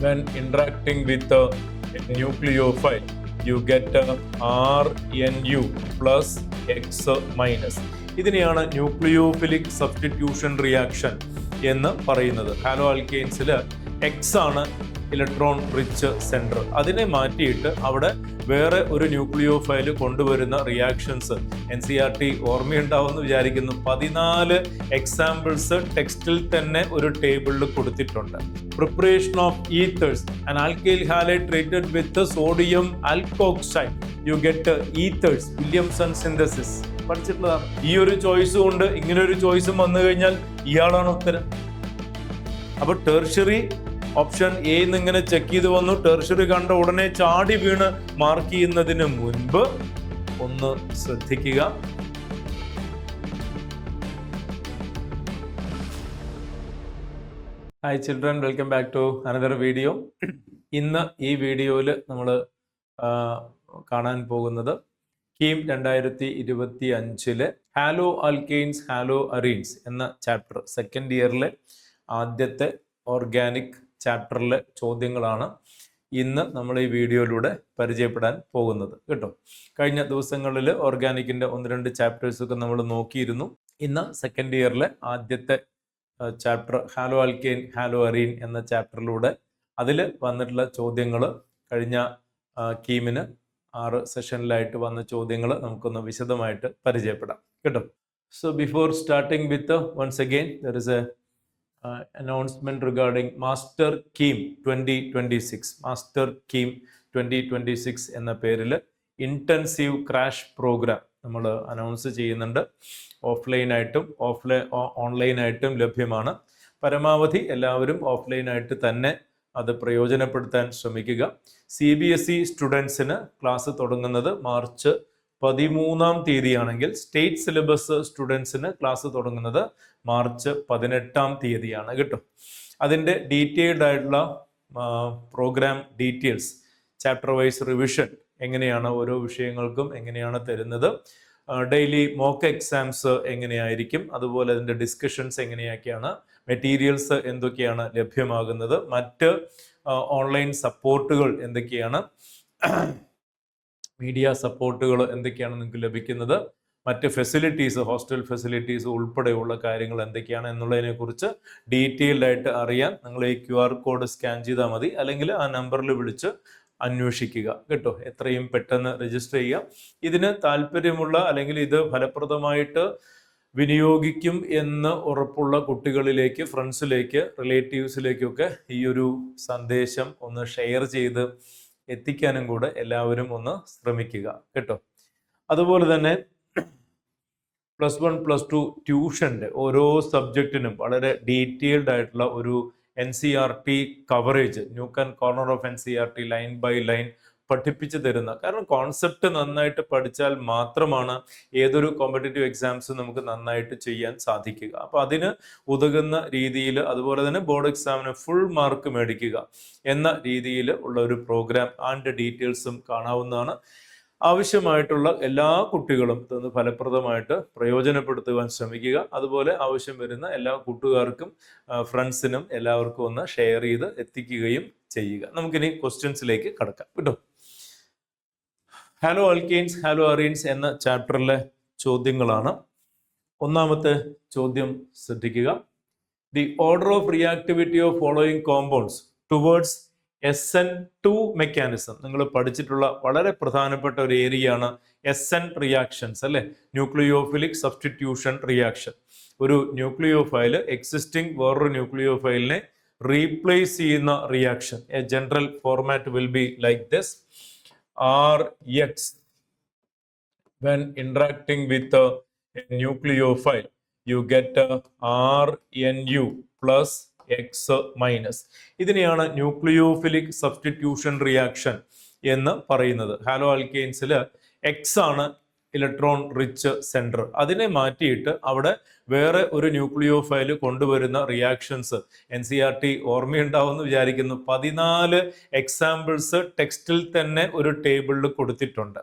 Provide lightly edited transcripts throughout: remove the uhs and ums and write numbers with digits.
when interacting with a nucleophile, you get RNU plus X minus. ഇതിനെയാണ് nucleophilic substitution reaction എന്ന് പറയുന്നത്. Hello ആൽക്കെയിൻസിൽ X ആണ് electron rich centre. അതിനെ മാറ്റിയിട്ട് അവിടെ വേറെ ഒരു ന്യൂക്ലിയോഫൈൽ കൊണ്ടുവരുന്ന റിയാക്ഷൻസ് NCERT ഓർമ്മയുണ്ടാവുമെന്ന് വിചാരിക്കുന്നു. 14 എക്സാമ്പിൾസ് ടെക്സ്റ്റിൽ തന്നെ ഒരു ടേബിളിൽ കൊടുത്തിട്ടുണ്ട്. Preparation of ethers, an alkyl halide treated with sodium alkoxide, you get ethers, Williamson synthesis. പഠിച്ചിട്ടുള്ളതാണ്. ഈ ഒരു ചോയ്സും ഉണ്ട്, ഇങ്ങനെ ഒരു ചോയ്സും വന്നു കഴിഞ്ഞാൽ ഇയാളാണ് ഉത്തരം. അപ്പൊ ടെർഷ്യറി ഓപ്ഷൻ എ ഇങ്ങനെ ചെക്ക് ചെയ്ത് വന്നു. ടെർഷ്യറി കണ്ട ഉടനെ ചാടി വീണ് മാർക്ക് ചെയ്യുന്നതിന് മുൻപ് ഒന്ന് ശ്രദ്ധിക്കുക. Hi children, welcome back to another video. ഇന്ന് ഈ വീഡിയോയിൽ നമ്മൾ കാണാൻ പോകുന്നത് KEAM 2025 haloalkanes haloarenes എന്ന ചാപ്റ്റർ, സെക്കൻഡ് ഇയറിലെ ആദ്യത്തെ ഓർഗാനിക് ചാപ്റ്ററിലെ ചോദ്യങ്ങളാണ് ഇന്ന് നമ്മൾ ഈ വീഡിയോയിലൂടെ പരിചയപ്പെടാൻ പോകുന്നത് കേട്ടോ. കഴിഞ്ഞ ദിവസങ്ങളിൽ ഓർഗാനിക്കിൻ്റെ 1-2 ചാപ്റ്റേഴ്സൊക്കെ നമ്മൾ നോക്കിയിരുന്നു. ഇന്ന് സെക്കൻഡ് ഇയറിലെ ആദ്യത്തെ ചാപ്റ്റർ ഹാലോ ആൽക്കെയിൻ ഹാലോ അറീൻ എന്ന ചാപ്റ്ററിലൂടെ അതിൽ വന്നിട്ടുള്ള ചോദ്യങ്ങൾ, കഴിഞ്ഞ കീമിന് 6 സെഷനിലായിട്ട് വന്ന ചോദ്യങ്ങൾ നമുക്കൊന്ന് വിശദമായിട്ട് പരിചയപ്പെടാം കേട്ടോ. So before starting with once again there is A announcement regarding Master Keem 2026. Master Keem 2026 എന്ന പേരിൽ ഇൻറ്റൻസീവ് ക്രാഷ് പ്രോഗ്രാം നമ്മൾ അനൗൺസ് ചെയ്യുന്നുണ്ട്. ഓഫ്ലൈനായിട്ടും ഓൺലൈനായിട്ടും ലഭ്യമാണ്. പരമാവധി എല്ലാവരും ഓഫ്ലൈനായിട്ട് തന്നെ അത് പ്രയോജനപ്പെടുത്താൻ ശ്രമിക്കുക. CBSE സ്റ്റുഡൻസിന് ക്ലാസ് തുടങ്ങുന്നത് മാർച്ച് 13-ാം തീയതിയാണെങ്കിൽ സ്റ്റേറ്റ് സിലബസ് സ്റ്റുഡൻസിന് ക്ലാസ് തുടങ്ങുന്നത് മാർച്ച് 18-ാം തീയതിയാണ് കേട്ടോ. അതിൻ്റെ ഡീറ്റെയിൽഡ് ആയിട്ടുള്ള programme details, chapter wise revision എങ്ങനെയാണ് ഓരോ വിഷയങ്ങൾക്കും എങ്ങനെയാണ് തരുന്നത്, ഡെയിലി മോക്ക് എക്സാംസ് എങ്ങനെയായിരിക്കും, അതുപോലെ അതിൻ്റെ ഡിസ്കഷൻസ് എങ്ങനെയൊക്കെയാണ്, മെറ്റീരിയൽസ് എന്തൊക്കെയാണ് ലഭ്യമാകുന്നത്, മറ്റ് ഓൺലൈൻ സപ്പോർട്ടുകൾ എന്തൊക്കെയാണ്, മീഡിയ സപ്പോർട്ടുകൾ എന്തൊക്കെയാണ് നിങ്ങൾക്ക് ലഭിക്കുന്നത്, മറ്റ് ഫെസിലിറ്റീസ്, ഹോസ്റ്റൽ ഫെസിലിറ്റീസ് ഉൾപ്പെടെയുള്ള കാര്യങ്ങൾ എന്തൊക്കെയാണ് എന്നുള്ളതിനെക്കുറിച്ച് ഡീറ്റെയിൽഡ് ആയിട്ട് അറിയാൻ നിങ്ങൾ ഈ QR കോഡ് സ്കാൻ ചെയ്താൽ മതി, അല്ലെങ്കിൽ ആ നമ്പറിൽ വിളിച്ച് അന്വേഷിക്കുക കേട്ടോ. എത്രയും പെട്ടെന്ന് രജിസ്റ്റർ ചെയ്യുക. ഇതിന് താല്പര്യമുള്ള അല്ലെങ്കിൽ ഇത് ഫലപ്രദമായിട്ട് വിനിയോഗിക്കും എന്ന് ഉറപ്പുള്ള കുട്ടികളിലേക്ക്, ഫ്രണ്ട്സിലേക്ക്, റിലേറ്റീവ്സിലേക്കൊക്കെ ഈ ഒരു സന്ദേശം ഒന്ന് ഷെയർ ചെയ്ത് എത്തിക്കാനും കൂടെ എല്ലാവരും ഒന്ന് ശ്രമിക്കുക കേട്ടോ. അതുപോലെ തന്നെ +1 +2 ട്യൂഷൻ്റെ ഓരോ സബ്ജക്റ്റിനും വളരെ ഡീറ്റെയിൽഡ് ആയിട്ടുള്ള ഒരു NCERT coverage, nook and corner of NCERT line by line പഠിപ്പിച്ചു തരുന്ന, കാരണം കോൺസെപ്റ്റ് നന്നായിട്ട് പഠിച്ചാൽ മാത്രമാണ് ഏതൊരു കോമ്പറ്റേറ്റീവ് എക്സാംസ് നമുക്ക് നന്നായിട്ട് ചെയ്യാൻ സാധിക്കുക. അപ്പോൾ അതിന് ഉതകുന്ന രീതിയിൽ, അതുപോലെ തന്നെ ബോർഡ് എക്സാമിന് ഫുൾ മാർക്ക് മേടിക്കുക എന്ന രീതിയിൽ ഉള്ള ഒരു പ്രോഗ്രാം ആൻഡ് ഡീറ്റെയിൽസും കാണാവുന്നതാണ്. ആവശ്യമായിട്ടുള്ള എല്ലാ കുട്ടികളും ഇതൊന്ന് ഫലപ്രദമായിട്ട് പ്രയോജനപ്പെടുത്തുവാൻ ശ്രമിക്കുക. അതുപോലെ ആവശ്യം വരുന്ന എല്ലാ കൂട്ടുകാർക്കും ഫ്രണ്ട്സിനും എല്ലാവർക്കും ഒന്ന് ഷെയർ ചെയ്ത് എത്തിക്കുകയും ചെയ്യുക. നമുക്കിനി ക്വസ്റ്റ്യൻസിലേക്ക് കടക്കാം കേട്ടോ. ഹാലോ ആൽക്കെയിൻസ് ഹാലോ അറീൻസ് എന്ന ചാപ്റ്ററിലെ ചോദ്യങ്ങളാണ്. ഒന്നാമത്തെ ചോദ്യം ശ്രദ്ധിക്കുക. The order of reactivity of following compounds towards SN2 mechanism. നിങ്ങൾ പഠിച്ചിട്ടുള്ള വളരെ പ്രധാനപ്പെട്ട ഒരു ഏരിയയാണ് SN റിയാക്ഷൻസ് അല്ലെ, ന്യൂക്ലിയോഫിലിക് സബ്സ്റ്റിറ്റ്യൂഷൻ റിയാക്ഷൻ. ഒരു ന്യൂക്ലിയോഫൈൽ എക്സിസ്റ്റിംഗ് വേറൊരു ന്യൂക്ലിയോഫൈലിനെ റീപ്ലേസ് ചെയ്യുന്ന reaction. A general format will be like this: RX when interacting with a nucleophile, you get RNU plus X minus. ഇതിനെയാണ് ന്യൂക്ലിയോഫിലിക് സബ്സ്റ്റിറ്റ്യൂഷൻ റിയാക്ഷൻ എന്ന് പറയുന്നത്. Hello ആൽക്കെയിൻസിൽ X ആണ് electron rich centre. അതിനെ മാറ്റിയിട്ട് അവിടെ വേറെ ഒരു ന്യൂക്ലിയോഫൈൽ കൊണ്ടുവരുന്ന റിയാക്ഷൻസ് NCERT ഓർമ്മയുണ്ടാവുമെന്ന് വിചാരിക്കുന്നു. 14 എക്സാമ്പിൾസ് ടെക്സ്റ്റിൽ തന്നെ ഒരു ടേബിളിൽ കൊടുത്തിട്ടുണ്ട്.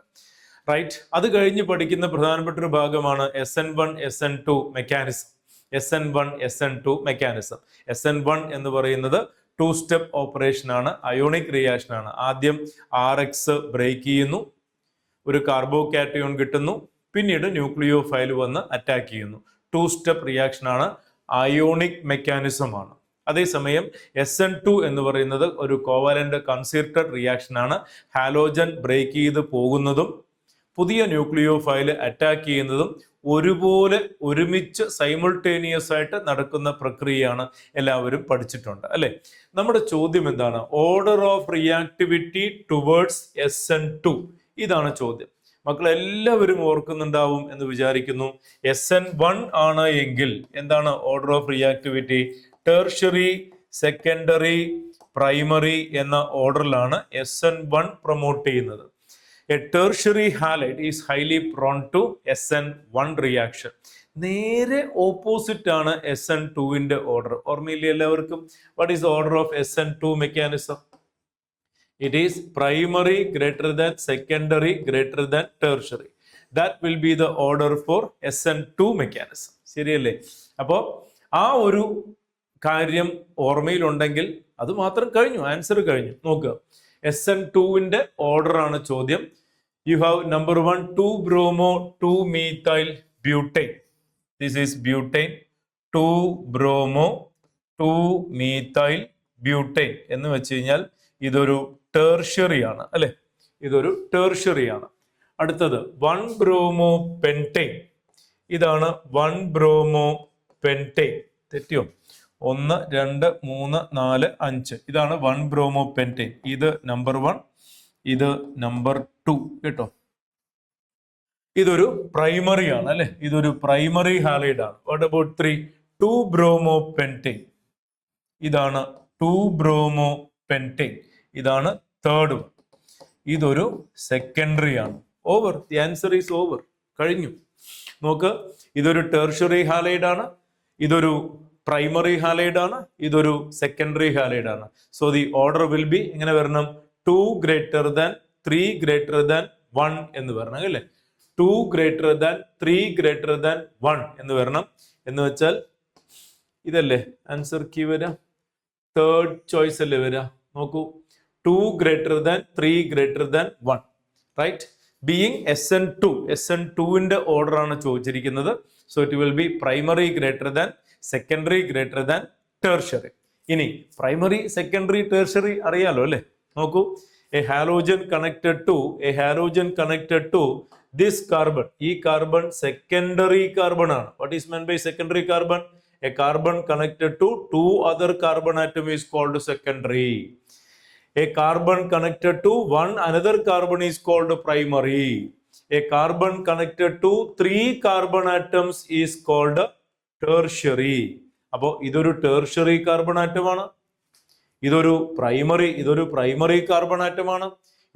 റൈറ്റ്. അത് കഴിഞ്ഞ് പഠിക്കുന്ന പ്രധാനപ്പെട്ട ഒരു ഭാഗമാണ് SN1 SN2 mechanism. SN1 SN2 mechanism. SN1 എന്ന് പറയുന്നത് ടു സ്റ്റെപ്പ് ഓപ്പറേഷൻ ആണ്, അയോണിക് റിയാക്ഷൻ ആണ്. ആദ്യം RX ബ്രേക്ക് ചെയ്യുന്നു, ഒരു കാർബോകാറ്റയോൺ കിട്ടുന്നു, പിന്നീട് ന്യൂക്ലിയോഫൈൽ വന്ന് അറ്റാക്ക് ചെയ്യുന്നു. ടു സ്റ്റെപ്പ് റിയാക്ഷൻ ആണ്, അയോണിക് മെക്കാനിസം ആണ്. അതേസമയം SN2 എന്ന് പറയുന്നത് ഒരു കോവാലന്റ് കൺസിർട്ടഡ് റിയാക്ഷൻ ആണ്. ഹാലോജൻ ബ്രേക്ക് ചെയ്ത് പോകുന്നതും പുതിയ ന്യൂക്ലിയോഫൈൽ അറ്റാക്ക് ചെയ്യുന്നതും ഒരുപോലെ ഒരുമിച്ച് സൈമിൾട്ടേനിയസ് ആയിട്ട് നടക്കുന്ന പ്രക്രിയയാണ്, എല്ലാവരും പഠിച്ചിട്ടുണ്ട് അല്ലെ. നമ്മുടെ ചോദ്യം എന്താണ്? Order of reactivity towards SN2, ഇതാണ് ചോദ്യം. മക്കൾ എല്ലാവരും ഓർക്കുന്നുണ്ടാവും എന്ന് വിചാരിക്കുന്നു. SN1 ആണ് എങ്കിൽ എന്താണ് order of reactivity? Tertiary, secondary, primary എന്ന ഓർഡറിലാണ് SN1 പ്രൊമോട്ട് ചെയ്യുന്നത്. A tertiary halide is highly prone to SN1 reaction. നേരെ ഓപ്പോസിറ്റ് ആണ് SN2ന്റെ ഓർഡർ. ഓർമ്മയില്ലേ എല്ലാവർക്കും? What is order of SN2 mechanism? It is primary greater than secondary greater than tertiary. That will be the order for SN2 mechanism. ശരിയല്ലേ? അപ്പോൾ ആ ഒരു കാര്യം ഓർമ്മയിലുണ്ടെങ്കിൽ അത് മാത്രം കഴിഞ്ഞു, ആൻസർ കഴിഞ്ഞു. നോക്കുക, SN2ന്റെ ഓർഡർ ആണ് ചോദ്യം. You have number 1 2-bromo 2-methyl butane. This is butane. 2-bromo 2-methyl butane എന്ന് വെച്ച് കഴിഞ്ഞാൽ ഇതൊരു ടെർഷ്യറി ആണ് അല്ലെ, ഇതൊരു ടെർഷ്യറി ആണ്. അടുത്തത് 1-bromo pentane. ഇതാണ് 1-bromo pentane. തെറ്റിയോ? 1 2 3 4 5 ഇതാണ് 1-bromo pentane. ഇത് നമ്പർ 1, ഇത് നമ്പർ 2 കേട്ടോ. ഇതൊരു പ്രൈമറി ആണ് അല്ലെ, ഇതൊരു പ്രൈമറി ഹാലൈഡ് ആണ്. What about 3? 2-bromo pentane. ഇതാണ് 2-bromo pentane. ഇതാണ് തേർഡ് വൺ. ഇതൊരു സെക്കൻഡറി ആണ്. Over, the answer is over, കഴിഞ്ഞു. നോക്ക്, ഇതൊരു ടെർഷ്യറി ഹാലൈഡ് ആണ്, ഇതൊരു പ്രൈമറി ഹാലൈഡ് ആണ്, ഇതൊരു സെക്കൻഡറി ഹാലൈഡ് ആണ്. So the order will B ഇങ്ങനെ വരണം, 2 greater than 3 greater than 1 എന്ന് വരണം അല്ലേ. 2 greater than 3 greater than 1 എന്ന് വരണം. എന്ന് വെച്ചാൽ ഇതല്ലേ ആൻസർ കീ വരാം, തേർഡ് ചോയ്സ് അല്ലേ വരാ. നോക്കൂ, 2 greater than 3 greater than 1, right? Being SN2ന്റെ ഓർഡർ ആണ് ചോദിച്ചിരിക്കുന്നത്. So it will be primary greater than, secondary greater than, tertiary. ഇനി പ്രൈമറി, സെക്കൻഡറി, ടെർഷ്യറി അറിയാലോ അല്ലെ. നോക്കൂ, a halogen connected to this carbon. ഈ കാർബൺ സെക്കൻഡറി കാർബൺ ആണ്. What is meant by secondary carbon? A carbon connected to 2 other carbon atom is called secondary. A carbon connected to one another carbon is called primary. A carbon connected to 3 carbon atoms is called tertiary. അപ്പോൾ ഇതൊരു tertiary carbon atom ആണ്, ഇതൊരു primary carbon ആറ്റമാണ്,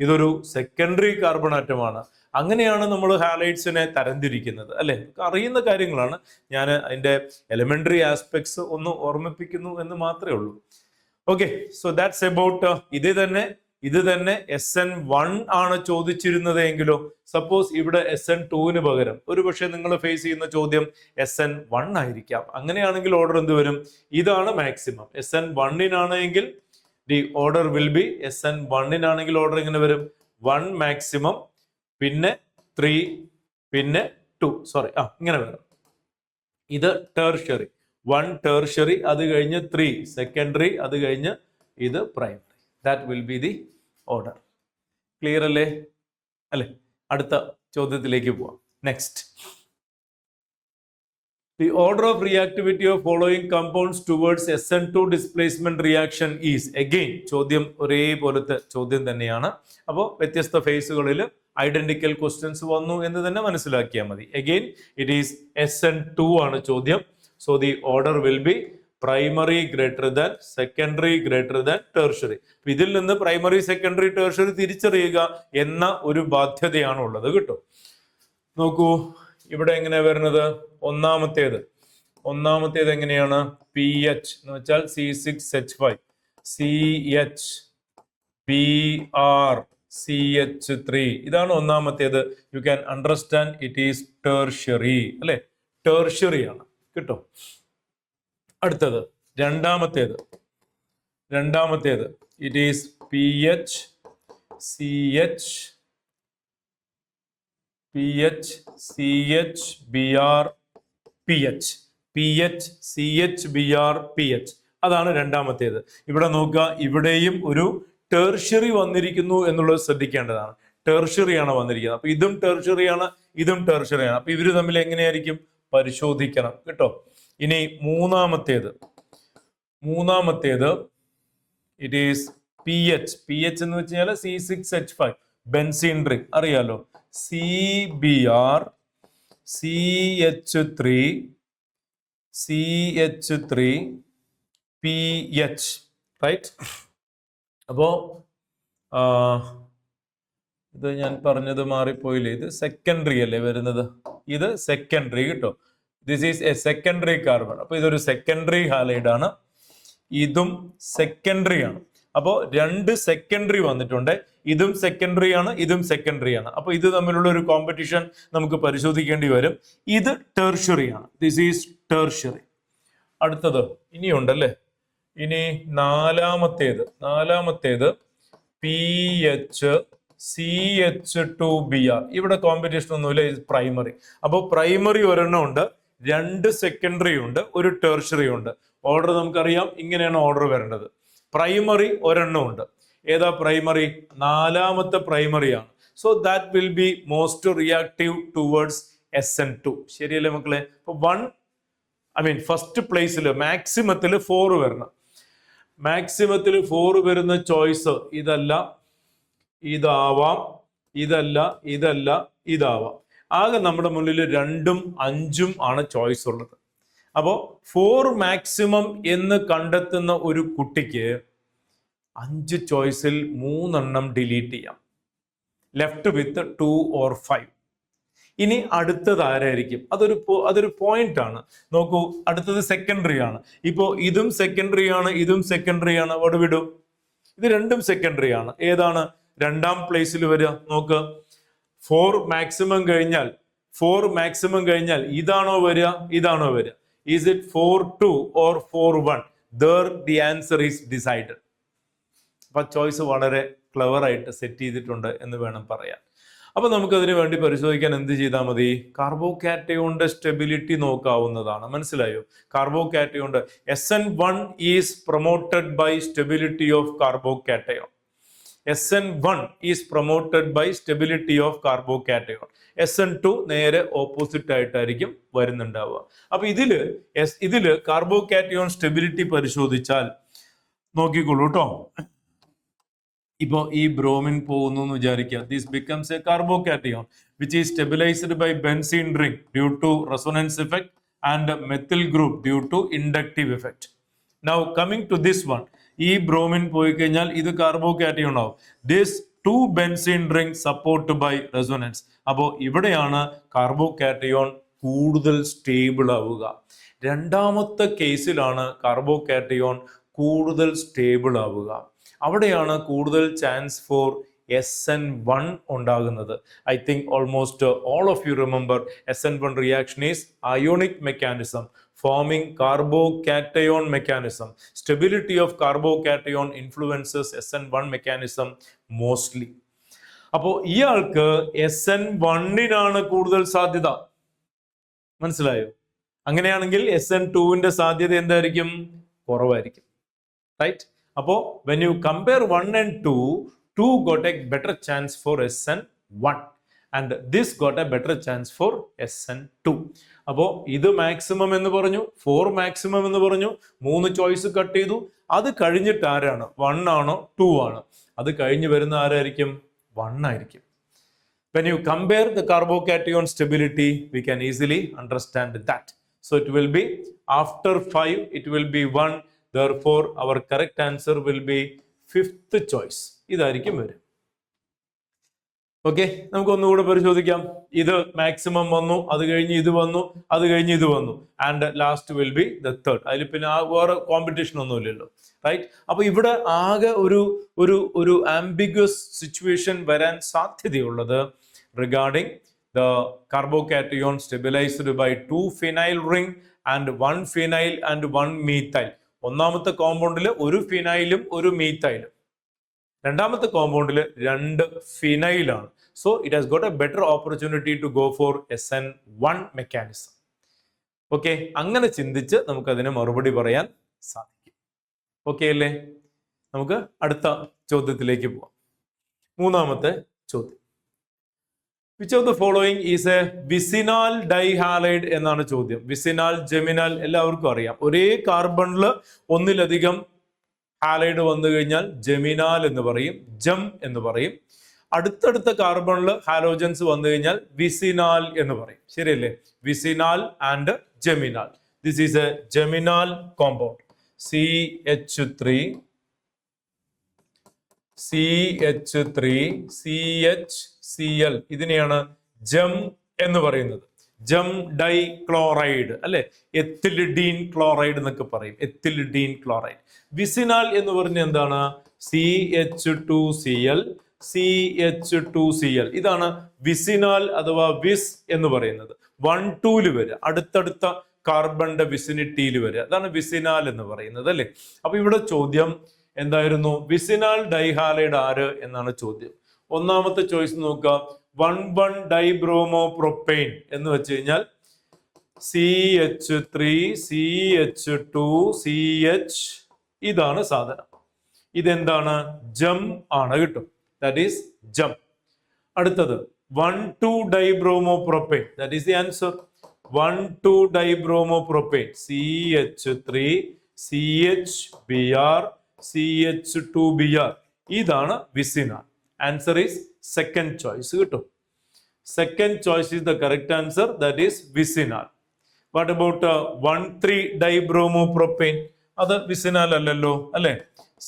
ഇതൊരു secondary carbon ആറ്റമാണ്. അങ്ങനെയാണ് നമ്മൾ ഹാലൈഡ്സിനെ തരംതിരിക്കുന്നത് അല്ലെ. അറിയുന്ന കാര്യങ്ങളാണ്, ഞാൻ അതിന്റെ എലിമെന്ററി ആസ്പെക്ട്സ് ഒന്ന് ഓർമ്മിപ്പിക്കുന്നു എന്ന് മാത്രമേ ഉള്ളൂ. ഓക്കെ, സോ ദാറ്റ്സ് അബൌട്ട് ഇത് തന്നെ SN1 ആണ് ചോദിച്ചിരുന്നത് എങ്കിലോ, സപ്പോസ് ഇവിടെ SN2ന് പകരം ഒരു പക്ഷേ നിങ്ങൾ ഫേസ് ചെയ്യുന്ന ചോദ്യം SN1 ആയിരിക്കാം. അങ്ങനെയാണെങ്കിൽ ഓർഡർ എന്ത് വരും? ഇതാണ് മാക്സിമം. SN1നാണെങ്കിൽ ദി ഓർഡർ വിൽ ബി, SN1നാണെങ്കിൽ ഓർഡർ ഇങ്ങനെ വരും, 1 മാക്സിമം, പിന്നെ 3, പിന്നെ 2, ഇങ്ങനെ വരും. ഇത് ടെർഷ്യറി, 1 ടെർഷ്യറി, അത് കഴിഞ്ഞ് 3 സെക്കൻഡറി, അത് കഴിഞ്ഞ് ഇത് primary. That will be the order. Clear അല്ലേ? അടുത്ത ചോദ്യത്തിലേക്ക് പോവാം. Next, the order of reactivity of following compounds towards SN2 displacement reaction is. Again ചോദ്യം ഒരേപോലത്തെ ചോദ്യം തന്നെയാണ്. അപ്പോൾ വ്യത്യസ്ത ഫേസുകളിൽ ഐഡന്റിക്കൽ ക്വസ്റ്റ്യൻസ് വന്നു എന്ന് തന്നെ മനസ്സിലാക്കിയാൽ മതി. Again it is SN2 ആണ് ചോദ്യം. So the order will be primary greater than, secondary greater than, tertiary. ഇതിൽ നിന്ന് പ്രൈമറി, സെക്കൻഡറി, ടെർഷ്യറി തിരിച്ചറിയുക എന്ന ഒരു ബാധ്യതയാണ് ഉള്ളത് കേട്ടോ. നോക്കൂ, ഇവിടെ എങ്ങനെയാ വരുന്നത്? ഒന്നാമത്തേത് എങ്ങനെയാണ്? PH എന്ന് വെച്ചാൽ C6H5, CH, Br, CH3. ഇതാണ് ഒന്നാമത്തേത്. You can understand it is tertiary അല്ലെ, ടെർഷ്യറി ആണ് കേട്ടോ. അടുത്തത് രണ്ടാമത്തേത് രണ്ടാമത്തേത് it is PH CH Br PH Br PH അതാണ് രണ്ടാമത്തേത്. ഇവിടെ നോക്കുക, ഇവിടെയും ഒരു ടെർഷ്യറി വന്നിരിക്കുന്നു എന്നുള്ളത് ശ്രദ്ധിക്കേണ്ടതാണ്. ടെർഷ്യറിയാണ് വന്നിരിക്കുന്നത്. അപ്പൊ ഇതും ടെർഷ്യറിയാണ്, ഇതും ടെർഷ്യറിയാണ്. അപ്പൊ ഇവര് തമ്മിൽ എങ്ങനെയായിരിക്കും പരിശോധിക്കണം കേട്ടോ. ഇനി മൂന്നാമത്തേത് ഇറ്റ് ഈസ് PH എന്ന് വെച്ച് കഴിഞ്ഞാൽ C6H5 ബെൻസീൻ റിംഗ് അറിയാലോ. CBr CH3 PH right. അപ്പോ ഇത് ഞാൻ പറഞ്ഞത് മാറിപ്പോയില്ലേ, ഇത് സെക്കൻഡറി അല്ലേ വരുന്നത്, ഇത് സെക്കൻഡറി കേട്ടോ. This is A secondary carbon. അപ്പൊ ഇതൊരു സെക്കൻഡറി ഹാലൈഡ് ആണ്, ഇതും സെക്കൻഡറി ആണ്. അപ്പോൾ രണ്ട് സെക്കൻഡറി വന്നിട്ടുണ്ട്. ഇതും സെക്കൻഡറി ആണ്, ഇതും സെക്കൻഡറി ആണ്. അപ്പൊ ഇത് തമ്മിലുള്ള ഒരു കോമ്പറ്റീഷൻ നമുക്ക് പരിശോധിക്കേണ്ടി വരും. ഇത് ടെർഷ്യറി ആണ്. This is tertiary. അടുത്തത് ഇനിയുണ്ടല്ലേ. ഇനി നാലാമത്തേത് PH CH2Br. ഇവിടെ കോമ്പറ്റീഷൻ ഒന്നുമില്ല, ഇത് പ്രൈമറി. അപ്പോൾ പ്രൈമറി ഒരെണ്ണം ഉണ്ട്, രണ്ട് സെക്കൻഡറി ഉണ്ട്, ഒരു ടെർഷ്യറി ഉണ്ട്. ഓർഡർ നമുക്കറിയാം, ഇങ്ങനെയാണ് ഓർഡർ വരേണ്ടത്. പ്രൈമറി ഒരെണ്ണം ഉണ്ട്. ഏതാ പ്രൈമറി? നാലാമത്തെ പ്രൈമറി ആണ്. So that will be most reactive towards SN2. ശരിയല്ലേ മക്കളെ? ഫസ്റ്റ് പ്ലേസിൽ മാക്സിമത്തിൽ 4 വരണം. മാക്സിമത്തിൽ 4 വരുന്ന ചോയ്സ് ഇതല്ല, ഇതാവാം, ഇതാവാം. ആകെ നമ്മുടെ മുന്നിൽ 2ഉം 5ഉം ആണ് ചോയ്സ് ഉള്ളത്. അപ്പോൾ 4 മാക്സിമം എന്ന് കണ്ടെത്തുന്ന ഒരു കുട്ടിക്ക് 5 ചോയ്സിൽ 3 ഡിലീറ്റ് ചെയ്യാം. Left with 2 or 5. ഇനി അടുത്തത് ആരായിരിക്കും? അതൊരു പോയിന്റ് ആണ്. നോക്കൂ, അടുത്തത് സെക്കൻഡറി ആണ്. ഇപ്പോ ഇതും സെക്കൻഡറി ആണ്, ഇതും സെക്കൻഡറി ആണ്. അവിടെ വിടും, ഇത് രണ്ടും സെക്കൻഡറി ആണ്. ഏതാണ് രണ്ടാം പ്ലേസിൽ വരിക? നോക്ക്, 4 മാക്സിമം കഴിഞ്ഞാൽ ഇതാണോ വരിക, ഇതാണോ വരിക? Is it 4-2 or 4-1? There the answer is decided. അപ്പൊ ചോയ്സ് വളരെ ക്ലവർ ആയിട്ട് സെറ്റ് ചെയ്തിട്ടുണ്ട് എന്ന് വേണം പറയാൻ. അപ്പൊ നമുക്ക് അതിനു വേണ്ടി പരിശോധിക്കാൻ എന്ത് ചെയ്താൽ മതി? കാർബോകാറ്റയോണിന്റെ സ്റ്റെബിലിറ്റി നോക്കാവുന്നതാണ്. മനസ്സിലായോ? കാർബോകാറ്റയോണിന്റെ SN1 is promoted by stability of carbocation. SN1 is promoted by stability of carbocation. SN2 നേരെ ഓപ്പോസിറ്റ് ആയിട്ടായിരിക്കും വരുന്നുണ്ടാവുക. അപ്പൊ ഇതില് കാർബോകാറ്റയോൺ സ്റ്റെബിലിറ്റി പരിശോധിച്ചാൽ നോക്കിക്കോളൂ കേട്ടോ. ഇപ്പോ ഈ ബ്രോമിൻ പോകുന്നു എന്ന് വിചാരിക്കുക. This becomes a carbocation which is stabilised by benzene ring due to resonance effect and methyl group due to inductive effect. Now coming to this one, ഈ ബ്രോമിൻ പോയി കഴിഞ്ഞാൽ ഇത് കാർബോകാറ്റയോൺ ആവും. This 2 benzene ring support by resonance. അപ്പോൾ ഇവിടെയാണ് carbocation കൂടുതൽ stable ആവുക. രണ്ടാമത്തെ കേസിലാണ് കാർബോകാറ്റയോൺ കൂടുതൽ സ്റ്റേബിൾ ആവുക. അവിടെയാണ് കൂടുതൽ ചാൻസ് ഫോർ SN1 ഉണ്ടാകുന്നത്. I think almost all of you remember SN1 reaction is ionic mechanism forming carbocation mechanism. Stability of carbocation influences SN1 mechanism mostly. അപ്പോ ഇയാൾക്ക് SN1-നാണ് കൂടുതൽ സാധ്യത. മനസ്സിലായോ? അങ്ങനെയാണെങ്കിൽ SN2-ന്റെ സാധ്യത എന്തായിരിക്കും? കുറവായിരിക്കും. റൈറ്റ്? അപ്പോ when you compare 1 and 2 got a better chance for SN1 and this got a better chance for SN2. അപ്പോ ഇത് മാക്സിമം എന്ന് പറഞ്ഞു, 4 മാക്സിമം എന്ന് പറഞ്ഞു, 3 ചോയ്സ് കട്ട് ചെയ്തു. അത് കഴിഞ്ഞിട്ട് ആരാണ്? 1 ആണോ 2 ആണോ? അത് കഴിഞ്ഞ് വരുന്ന ആരായിരിക്കും? 1 ആയിരിക്കും. When you compare the carbocation stability, we can easily understand that. So it will be after 5, it will be 1. Therefore, our correct answer will be 5th choice. ഇതായിരിക്കും വരും. ഓക്കെ, നമുക്ക് ഒന്നുകൂടെ പരിശോധിക്കാം. ഇത് മാക്സിമം വന്നു, അത് കഴിഞ്ഞ് ഇത് വന്നു, അത് കഴിഞ്ഞ് ഇത് വന്നു, and last will be the third. അതിൽ പിന്നെ വേറെ കോമ്പറ്റീഷൻ ഒന്നുമില്ലല്ലോ. റൈറ്റ്? അപ്പൊ ഇവിടെ ആകെ ഒരു ആംബിഗ്വസ് സിറ്റുവേഷൻ വരാൻ സാധ്യതയുള്ളത് regarding the carbocation stabilised by 2 phenyl ring and 1 phenyl and 1 methyl. ഒന്നാമത്തെ കോമ്പൗണ്ടിൽ ഒരു ഫിനൈലും ഒരു മീത്തൈലും, രണ്ടാമത്തെ കോമ്പൗണ്ടിൽ 2 ഫിനൈലാണ്. So it has got a better opportunity to go for SN1 mechanism. Okay, അങ്ങനെ ചിന്തിച്ച് നമുക്ക് അതിന് മറുപടി പറയാൻ സാധിക്കും. ഓക്കെ അല്ലേ? നമുക്ക് അടുത്ത ചോദ്യത്തിലേക്ക് പോവാം. മൂന്നാമത്തെ ചോദ്യം, which of the following is a vicinal dihalide എന്നാണ് ചോദ്യം. വിസിനാൽ, ജെമിനാൽ എല്ലാവർക്കും അറിയാം. ഒരേ കാർബണിൽ ഒന്നിലധികം ഹാലൈഡ് വന്നു കഴിഞ്ഞാൽ ജെമിനാൽ എന്ന് പറയും, ജം എന്ന് പറയും. അടുത്തടുത്ത കാർബണിൽ ഹാലോജൻസ് വന്നു കഴിഞ്ഞാൽ വിസിനാൽ എന്ന് പറയും. ശരിയല്ലേ? Vicinal and geminal. This is a geminal compound. CH3 CH3CHCl ഇതിനെയാണ് ജം എന്ന് പറയുന്നത്. ജം ഡൈക്ലോറൈഡ് അല്ലെ, എത്തിലിഡീൻ ക്ലോറൈഡ് എന്നൊക്കെ പറയും. എത്തിലിഡീൻ ക്ലോറൈഡ്. വിസിനാൽ എന്ന് പറഞ്ഞ എന്താണ്? CH2Cl CH2Cl. ഇതാണ് വിസിനാൽ അഥവാ വിസ് എന്ന് പറയുന്നത്. 1 2 വരെ അടുത്തടുത്ത കാർബണിന്റെ വിസിനിറ്റിയിൽ വരെ, അതാണ് വിസിനാൽ എന്ന് പറയുന്നത് അല്ലെ. അപ്പൊ ഇവിടെ ചോദ്യം എന്തായിരുന്നു? വിസിനാൽ ഡൈഹാലൈഡ് ആര് എന്നാണ് ചോദ്യം. ഒന്നാമത്തെ ചോയ്സ് നോക്കുക, 1,1 ഡൈബ്രോമോ പ്രൊപ്പെയിൻ എന്ന് വെച്ച് കഴിഞ്ഞാൽ CH3CH2CH ഇതാണ് സാധനം. ഇതെന്താണ്? ജം ആണ്, കിട്ടും. That is gem. അടുത്തത് 1,2 dibromo propane. That is the answer. 1,2 dibromo propane CH3CHBr CH2Br ഇതാണ് vicinal. Answer is second choice, കിട്ടും. Second choice is the correct answer. That is vicinal. What about 1,3 dibromo propane? അത് vicinal അല്ലല്ലോ അല്ലെ.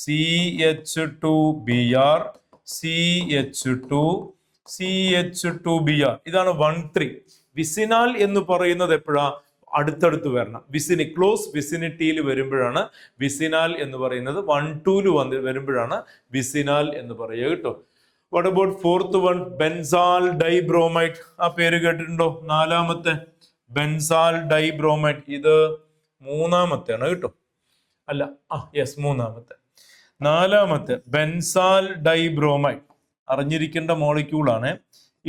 CH2Br CH2CH2Br ഇതാണ് 1,3. വിസിനാൽ എന്ന് പറയുന്നത് എപ്പോഴാ? അടുത്തടുത്ത് വരണം. ക്ലോസ് വിസിനിറ്റിയിൽ വരുമ്പോഴാണ് വിസിനാൽ എന്ന് പറയുന്നത്. 1 2 വരുമ്പോഴാണ് വിസിനാൽ എന്ന് പറയുക, കേട്ടോ. What about 4th one? Benzal dibromide. ആ പേര് കേട്ടിട്ടുണ്ടോ? നാലാമത്തെ ബെൻസാൽ ഡൈബ്രോമൈഡ്. ഇത് മൂന്നാമത്തെ ആണ്, കേട്ടോ. അല്ല, യെസ്, മൂന്നാമത്തെ. നാലാമത്തെ ബെൻസാൽ ഡൈബ്രോമൈഡ് അറിഞ്ഞിരിക്കേണ്ട മോളിക്യൂൾ ആണ്.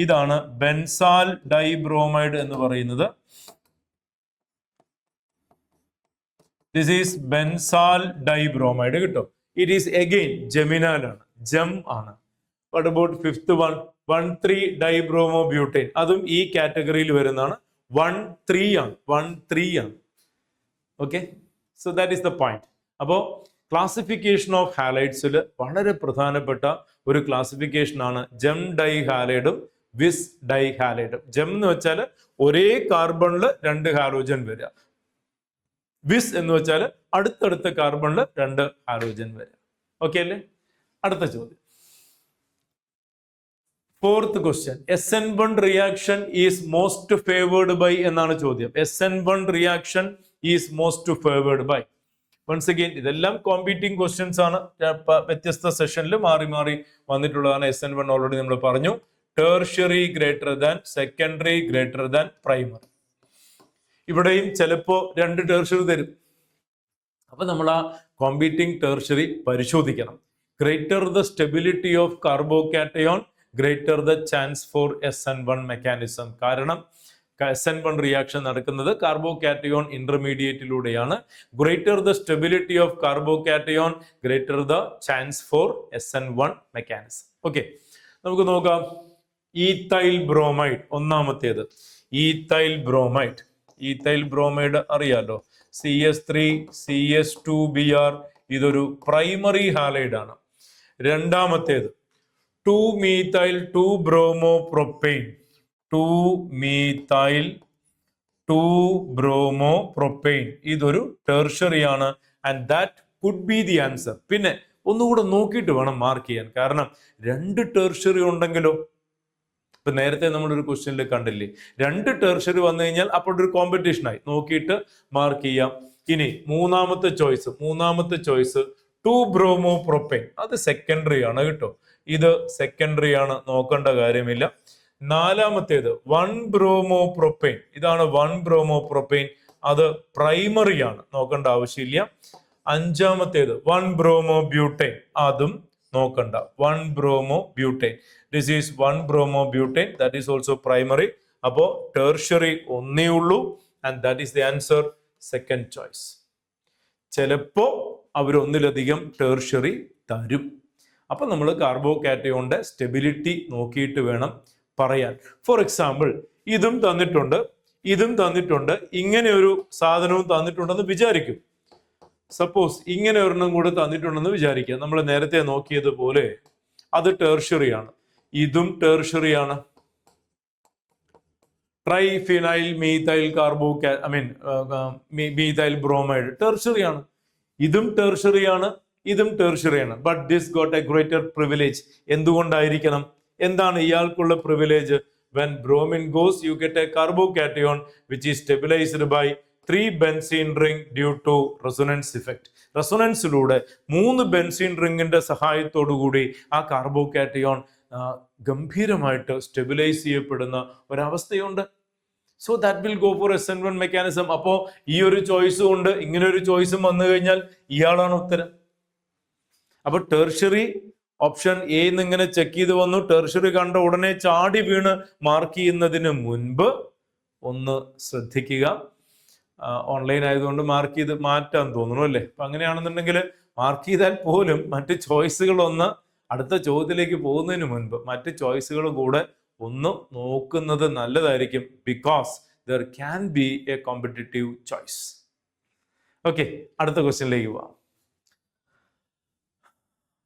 ഇതാണ് ബെൻസാൽ ഡൈബ്രോമൈഡ് എന്ന് പറയുന്നത്. ദിസ് ഈസ് ബെൻസാൽ ഡൈബ്രോമൈഡ്, കിട്ടും. ഇറ്റ് ഈസ് അഗെയിൻ ജെമിനാൽ ആണ്, ജം ആണ്. What about 5th one? 1,3 dibromo butyne. അതും ഈ കാറ്റഗറിയിൽ വരുന്നതാണ്. 1,3 ആണ്, 1,3 ആണ്. Okay, so that is the point. അപ്പോൾ ക്ലാസിഫിക്കേഷൻ ഓഫ് ഹാലൈഡ്സിൽ വളരെ പ്രധാനപ്പെട്ട ഒരു ക്ലാസിഫിക്കേഷൻ ആണ് ജം ഡൈഹാലൈഡും വിസ് ഡൈഹാലൈഡും. ജം എന്ന് വെച്ചാൽ ഒരേ കാർബണിൽ 2 ഹാലോജൻ വരിക. വിസ് എന്ന് വെച്ചാൽ അടുത്തടുത്ത കാർബണിൽ 2 ഹാലോജൻ വരിക. ഓക്കെ അല്ലേ? അടുത്ത ചോദ്യം, 4th question. SN1 reaction is most favored by എന്നാണ് ചോദ്യം. SN1 reaction is most favored by. Once again ഇതെല്ലാം കോമ്പീറ്റിംഗ് ക്വസ്റ്റ്യൻസ് ആണ്. വ്യത്യസ്ത സെഷനിൽ മാറി മാറി വന്നിട്ടുള്ളതാണ്. SN1 ഓൾറെഡി നമ്മൾ പറഞ്ഞു. Tertiary greater than, secondary greater than primary. ഇവിടെയും ചിലപ്പോ 2 ടേർഷ്യറി തരും. അപ്പൊ നമ്മൾ ആ കോമ്പീറ്റിംഗ് ടേർഷ്യറി പരിശോധിക്കണം. Greater the stability of carbocation, greater the chance for SN1 mechanism. കാരണം SN1 റിയാക്ഷൻ നടക്കുന്നത് കാർബോകാറ്റയോൺ ഇന്റർമീഡിയറ്റിലൂടെയാണ്. Greater the stability of carbocation, greater the chance for SN1 mechanism. Okay, നമുക്ക് നോക്കാം. ഈത്തൈൽ ബ്രോമൈഡ് ഒന്നാമത്തേത്. Ethyl bromide. ഈത്തൈൽ ബ്രോമൈഡ് അറിയാലോ, CH3CH2Br. ഇതൊരു primary halide ആണ്. രണ്ടാമത്തേത് 2-methyl 2-bromopropane. 2-methyl 2-bromopropane. ഇതൊരു ടെർഷ്യറി ആണ്. And that could be the answer. പിന്നെ ഒന്നുകൂടെ നോക്കിയിട്ട് വേണം മാർക്ക് ചെയ്യാൻ. കാരണം 2 ടെർഷ്യറി ഉണ്ടെങ്കിലോ, ഇപ്പൊ നേരത്തെ നമ്മളൊരു ക്വസ്റ്റ്യനിൽ കണ്ടില്ലേ, 2 ടെർഷ്യറി വന്നു കഴിഞ്ഞാൽ അപ്പോൾ ഒരു കോമ്പറ്റീഷനായി. നോക്കിയിട്ട് മാർക്ക് ചെയ്യാം. ഇനി മൂന്നാമത്തെ ചോയ്സ് 2-bromopropane. അത് സെക്കൻഡറി ആണ്, കേട്ടോ. ഇത് സെക്കൻഡറി ആണ്, നോക്കേണ്ട കാര്യമില്ല. നാലാമത്തേത് 1-bromopropane. ഇതാണ് 1-bromopropane. അത് പ്രൈമറി ആണ്, നോക്കേണ്ട ആവശ്യമില്ല. അഞ്ചാമത്തേത് 1-bromobutane. അതും നോക്കണ്ട. 1-bromobutane. This is 1-bromobutane. That is also primary. അപ്പോ tertiary ഒന്നേ ഉള്ളൂ. And that is the answer, second choice. ചിലപ്പോ അവരൊന്നിലധികം tertiary തരും. അപ്പൊ നമ്മൾ കാർബോകാറ്റയോണിന്റെ സ്റ്റെബിലിറ്റി നോക്കിയിട്ട് വേണം പറയാൻ. ഫോർ എക്സാമ്പിൾ, ഇതും തന്നിട്ടുണ്ട്, ഇതും തന്നിട്ടുണ്ട്, ഇങ്ങനെ ഒരു സാധനവും തന്നിട്ടുണ്ടെന്ന് വിചാരിക്കും. സപ്പോസ് ഇങ്ങനെ ഒരെണ്ണം കൂടെ തന്നിട്ടുണ്ടെന്ന് വിചാരിക്കുക. നമ്മൾ നേരത്തെ നോക്കിയതുപോലെ അത് tertiary ആണ്, ഇതും tertiary ആണ്. Triphenyl methyl methyl bromide tertiary ആണ്. ഇതും tertiary ആണ്, ഇതും tertiary ആണ്. But this got a greater privilege. എന്തുകൊണ്ടായിരിക്കണം? എന്താണ് ഇയാൾക്കുള്ള privilege? When bromine goes, you get a carbocation which is stabilized by 3 benzene ring due to resonance effect. റെസൊണൻസിലൂടെ 3 benzene റിങ്ങിന്റെ സഹായത്തോടു കൂടി ആ കാർബോകാറ്റയോൺ ഗംഭീരമായിട്ട് സ്റ്റെബിലൈസ് ചെയ്യപ്പെടുന്ന ഒരവസ്ഥയുണ്ട്. So that will go for SN1 mechanism. അപ്പോ ഈ ഒരു ചോയ്സും ഉണ്ട്, ഇങ്ങനെ ഒരു ചോയ്സും വന്നു കഴിഞ്ഞാൽ ഇയാളാണ് ഉത്തരം. അപ്പൊ ടെർഷ്യറി ഓപ്ഷൻ എ ഇങ്ങനെ ചെക്ക് ചെയ്ത് വന്നു. ടെർഷ്യറി കണ്ട ഉടനെ ചാടി വീണ് മാർക്ക് ചെയ്യുന്നതിന് മുൻപ് ഒന്ന് ശ്രദ്ധിക്കുക. ഓൺലൈൻ ആയതുകൊണ്ട് മാർക്ക് ചെയ്ത് മാറ്റാൻ തോന്നുന്നു അല്ലേ? അപ്പൊ അങ്ങനെയാണെന്നുണ്ടെങ്കിൽ മാർക്ക് ചെയ്താൽ പോലും മറ്റ് ചോയ്സുകൾ ഒന്ന് അടുത്ത ചോദ്യത്തിലേക്ക് പോകുന്നതിന് മുൻപ് മറ്റ് ചോയ്സുകൾ കൂടെ ഒന്ന് നോക്കുന്നത് നല്ലതായിരിക്കും. Because there can be a competitive choice. Okay, അടുത്ത ക്വസ്റ്റ്യനിലേക്ക് പോവാം.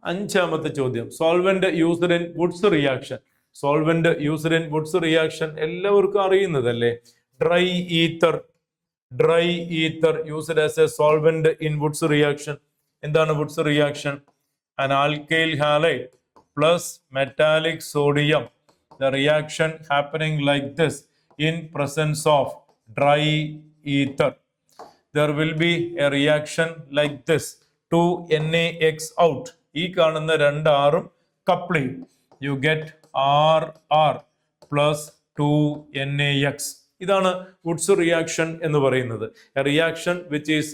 അഞ്ചാമത്തെ ചോദ്യം, solvent used in Wurtz reaction. Solvent used in Wurtz reaction എല്ലാവർക്കും അറിയുന്നതല്ലേ? Dry ether. Dry ether used as a solvent in Wurtz reaction. എന്താണ് Wurtz reaction? an alkyl halide plus metallic sodium. The reaction happening like this in presence of dry ether. There will be a reaction like this. 2NaX out. ഈ കാണുന്ന 2 ആറും couple ചെയ്യും. You get RR plus 2NaX. ഇതാണ് Wurtz reaction എന്ന് പറയുന്നത്. A reaction which is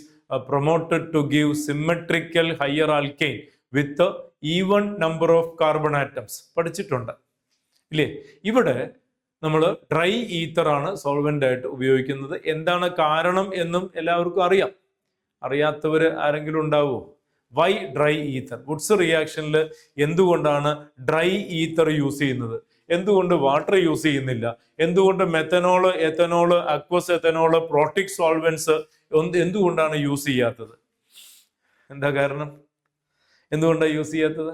promoted to give symmetrical higher alkane with even number of carbon atoms. പഠിച്ചിട്ടുണ്ട് ഇല്ലേ? ഇവിടെ നമ്മൾ ഡ്രൈ ഈത്തർ ആണ് സോൾവെന്റ് ആയിട്ട് ഉപയോഗിക്കുന്നത്. എന്താണ് കാരണം എന്നും എല്ലാവർക്കും അറിയാം. അറിയാത്തവര് ആരെങ്കിലും ഉണ്ടാവുമോ? Why dry ether? വുഡ്സ് റിയാക്ഷനിൽ എന്തുകൊണ്ടാണ് ഡ്രൈ ഈത്തർ യൂസ് ചെയ്യുന്നത്? എന്തുകൊണ്ട് വാട്ടർ യൂസ് ചെയ്യുന്നില്ല? എന്തുകൊണ്ട് methanol, ethanol, aqueous ethanol, protic solvents എന്തുകൊണ്ടാണ് യൂസ് ചെയ്യാത്തത്? എന്താ കാരണം? എന്തുകൊണ്ടാണ് യൂസ് ചെയ്യാത്തത്?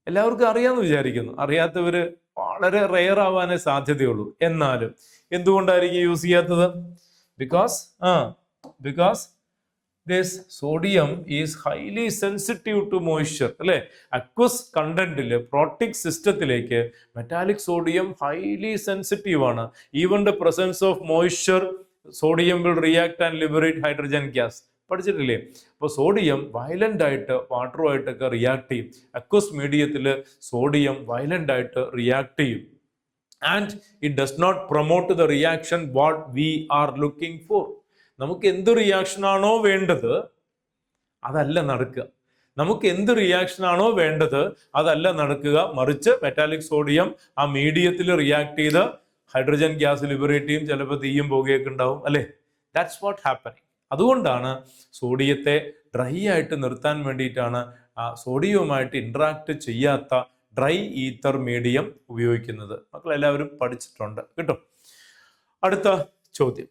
എല്ലാവർക്കും അറിയാമെന്ന് വിചാരിക്കുന്നു. അറിയാത്തവര് വളരെ റെയർ ആവാനേ സാധ്യതയുള്ളൂ. എന്നാലും എന്തുകൊണ്ടായിരിക്കും യൂസ് ചെയ്യാത്തത്? Because this sodium is highly sensitive to moisture. അല്ലെ? അക്വസ് കണ്ടന്റില് പ്രോട്ടിക് സിസ്റ്റത്തിലേക്ക് മെറ്റാലിക് സോഡിയം ഹൈലി സെൻസിറ്റീവ് ആണ്. Even the presence of moisture sodium will react and liberate hydrogen gas. പഠിച്ചിട്ടില്ലേ? അപ്പോൾ സോഡിയം വയലന്റ് ആയിട്ട് വാട്ടറുമായിട്ടൊക്കെ റിയാക്ട് ചെയ്യും. അക്വസ് മീഡിയത്തിൽ സോഡിയം വയലന്റ് ആയിട്ട് റിയാക്ട് ചെയ്യും. And it does not promote the reaction what we are looking for. നമുക്ക് എന്ത് റിയാക്ഷൻ ആണോ വേണ്ടത് അതല്ല നടക്കുക. നമുക്ക് എന്ത് റിയാക്ഷൻ ആണോ വേണ്ടത് അതല്ല നടക്കുക. മറിച്ച് മെറ്റാലിക് സോഡിയം ആ മീഡിയത്തിൽ റിയാക്ട് ചെയ്ത് ഹൈഡ്രജൻ ഗ്യാസ് ലിബറേറ്റ് ചെയ്യും. ചിലപ്പോൾ തീയും പുകയൊക്കെ ഉണ്ടാവും അല്ലേ? That's what happening. അതുകൊണ്ടാണ് സോഡിയത്തെ ഡ്രൈ ആയിട്ട് നിർത്താൻ വേണ്ടിയിട്ടാണ് സോഡിയവുമായിട്ട് ഇന്ററാക്ട് ചെയ്യാത്ത ഡ്രൈ ഈത്തർ മീഡിയം ഉപയോഗിക്കുന്നത്. മക്കൾ എല്ലാവരും പഠിച്ചിട്ടുണ്ട് കേട്ടോ. അടുത്ത ചോദ്യം,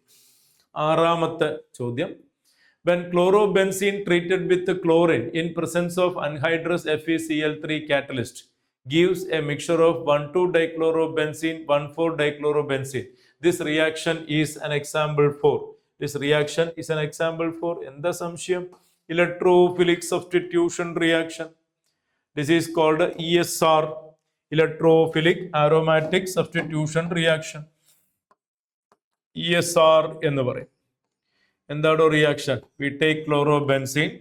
ആറാമത്തെ ചോദ്യം. When chlorobenzene treated with chlorine in presence of anhydrous FeCl3 catalyst gives a mixture of 1,2-dichlorobenzene, 1,4-dichlorobenzene. This reaction is an example for. This reaction is an example for എന്താ സംശയം? Electrophilic substitution reaction. This is called ESR, electrophilic aromatic substitution reaction. ESR എന്ന് പറയും. എന്താണ് reaction? We take chlorobenzene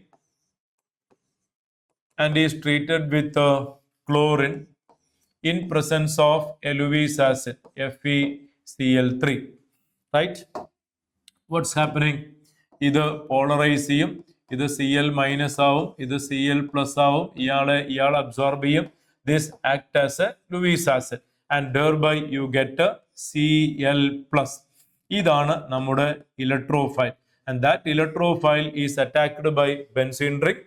and is treated with chlorine in presence of Lewis acid, FeCl3. Right? What's happening? ഇത് polarise ചെയ്യും. ഇത് Cl minus ആവും, ഇത് Cl plus ആവും, ഇയാൾ അബ്സോർബ് ചെയ്യും. This act as A Luis acid and thereby you get a Cl plus. ഇതാണ് നമ്മുടെ electrophile. And that electrophile is attacked by benzene ring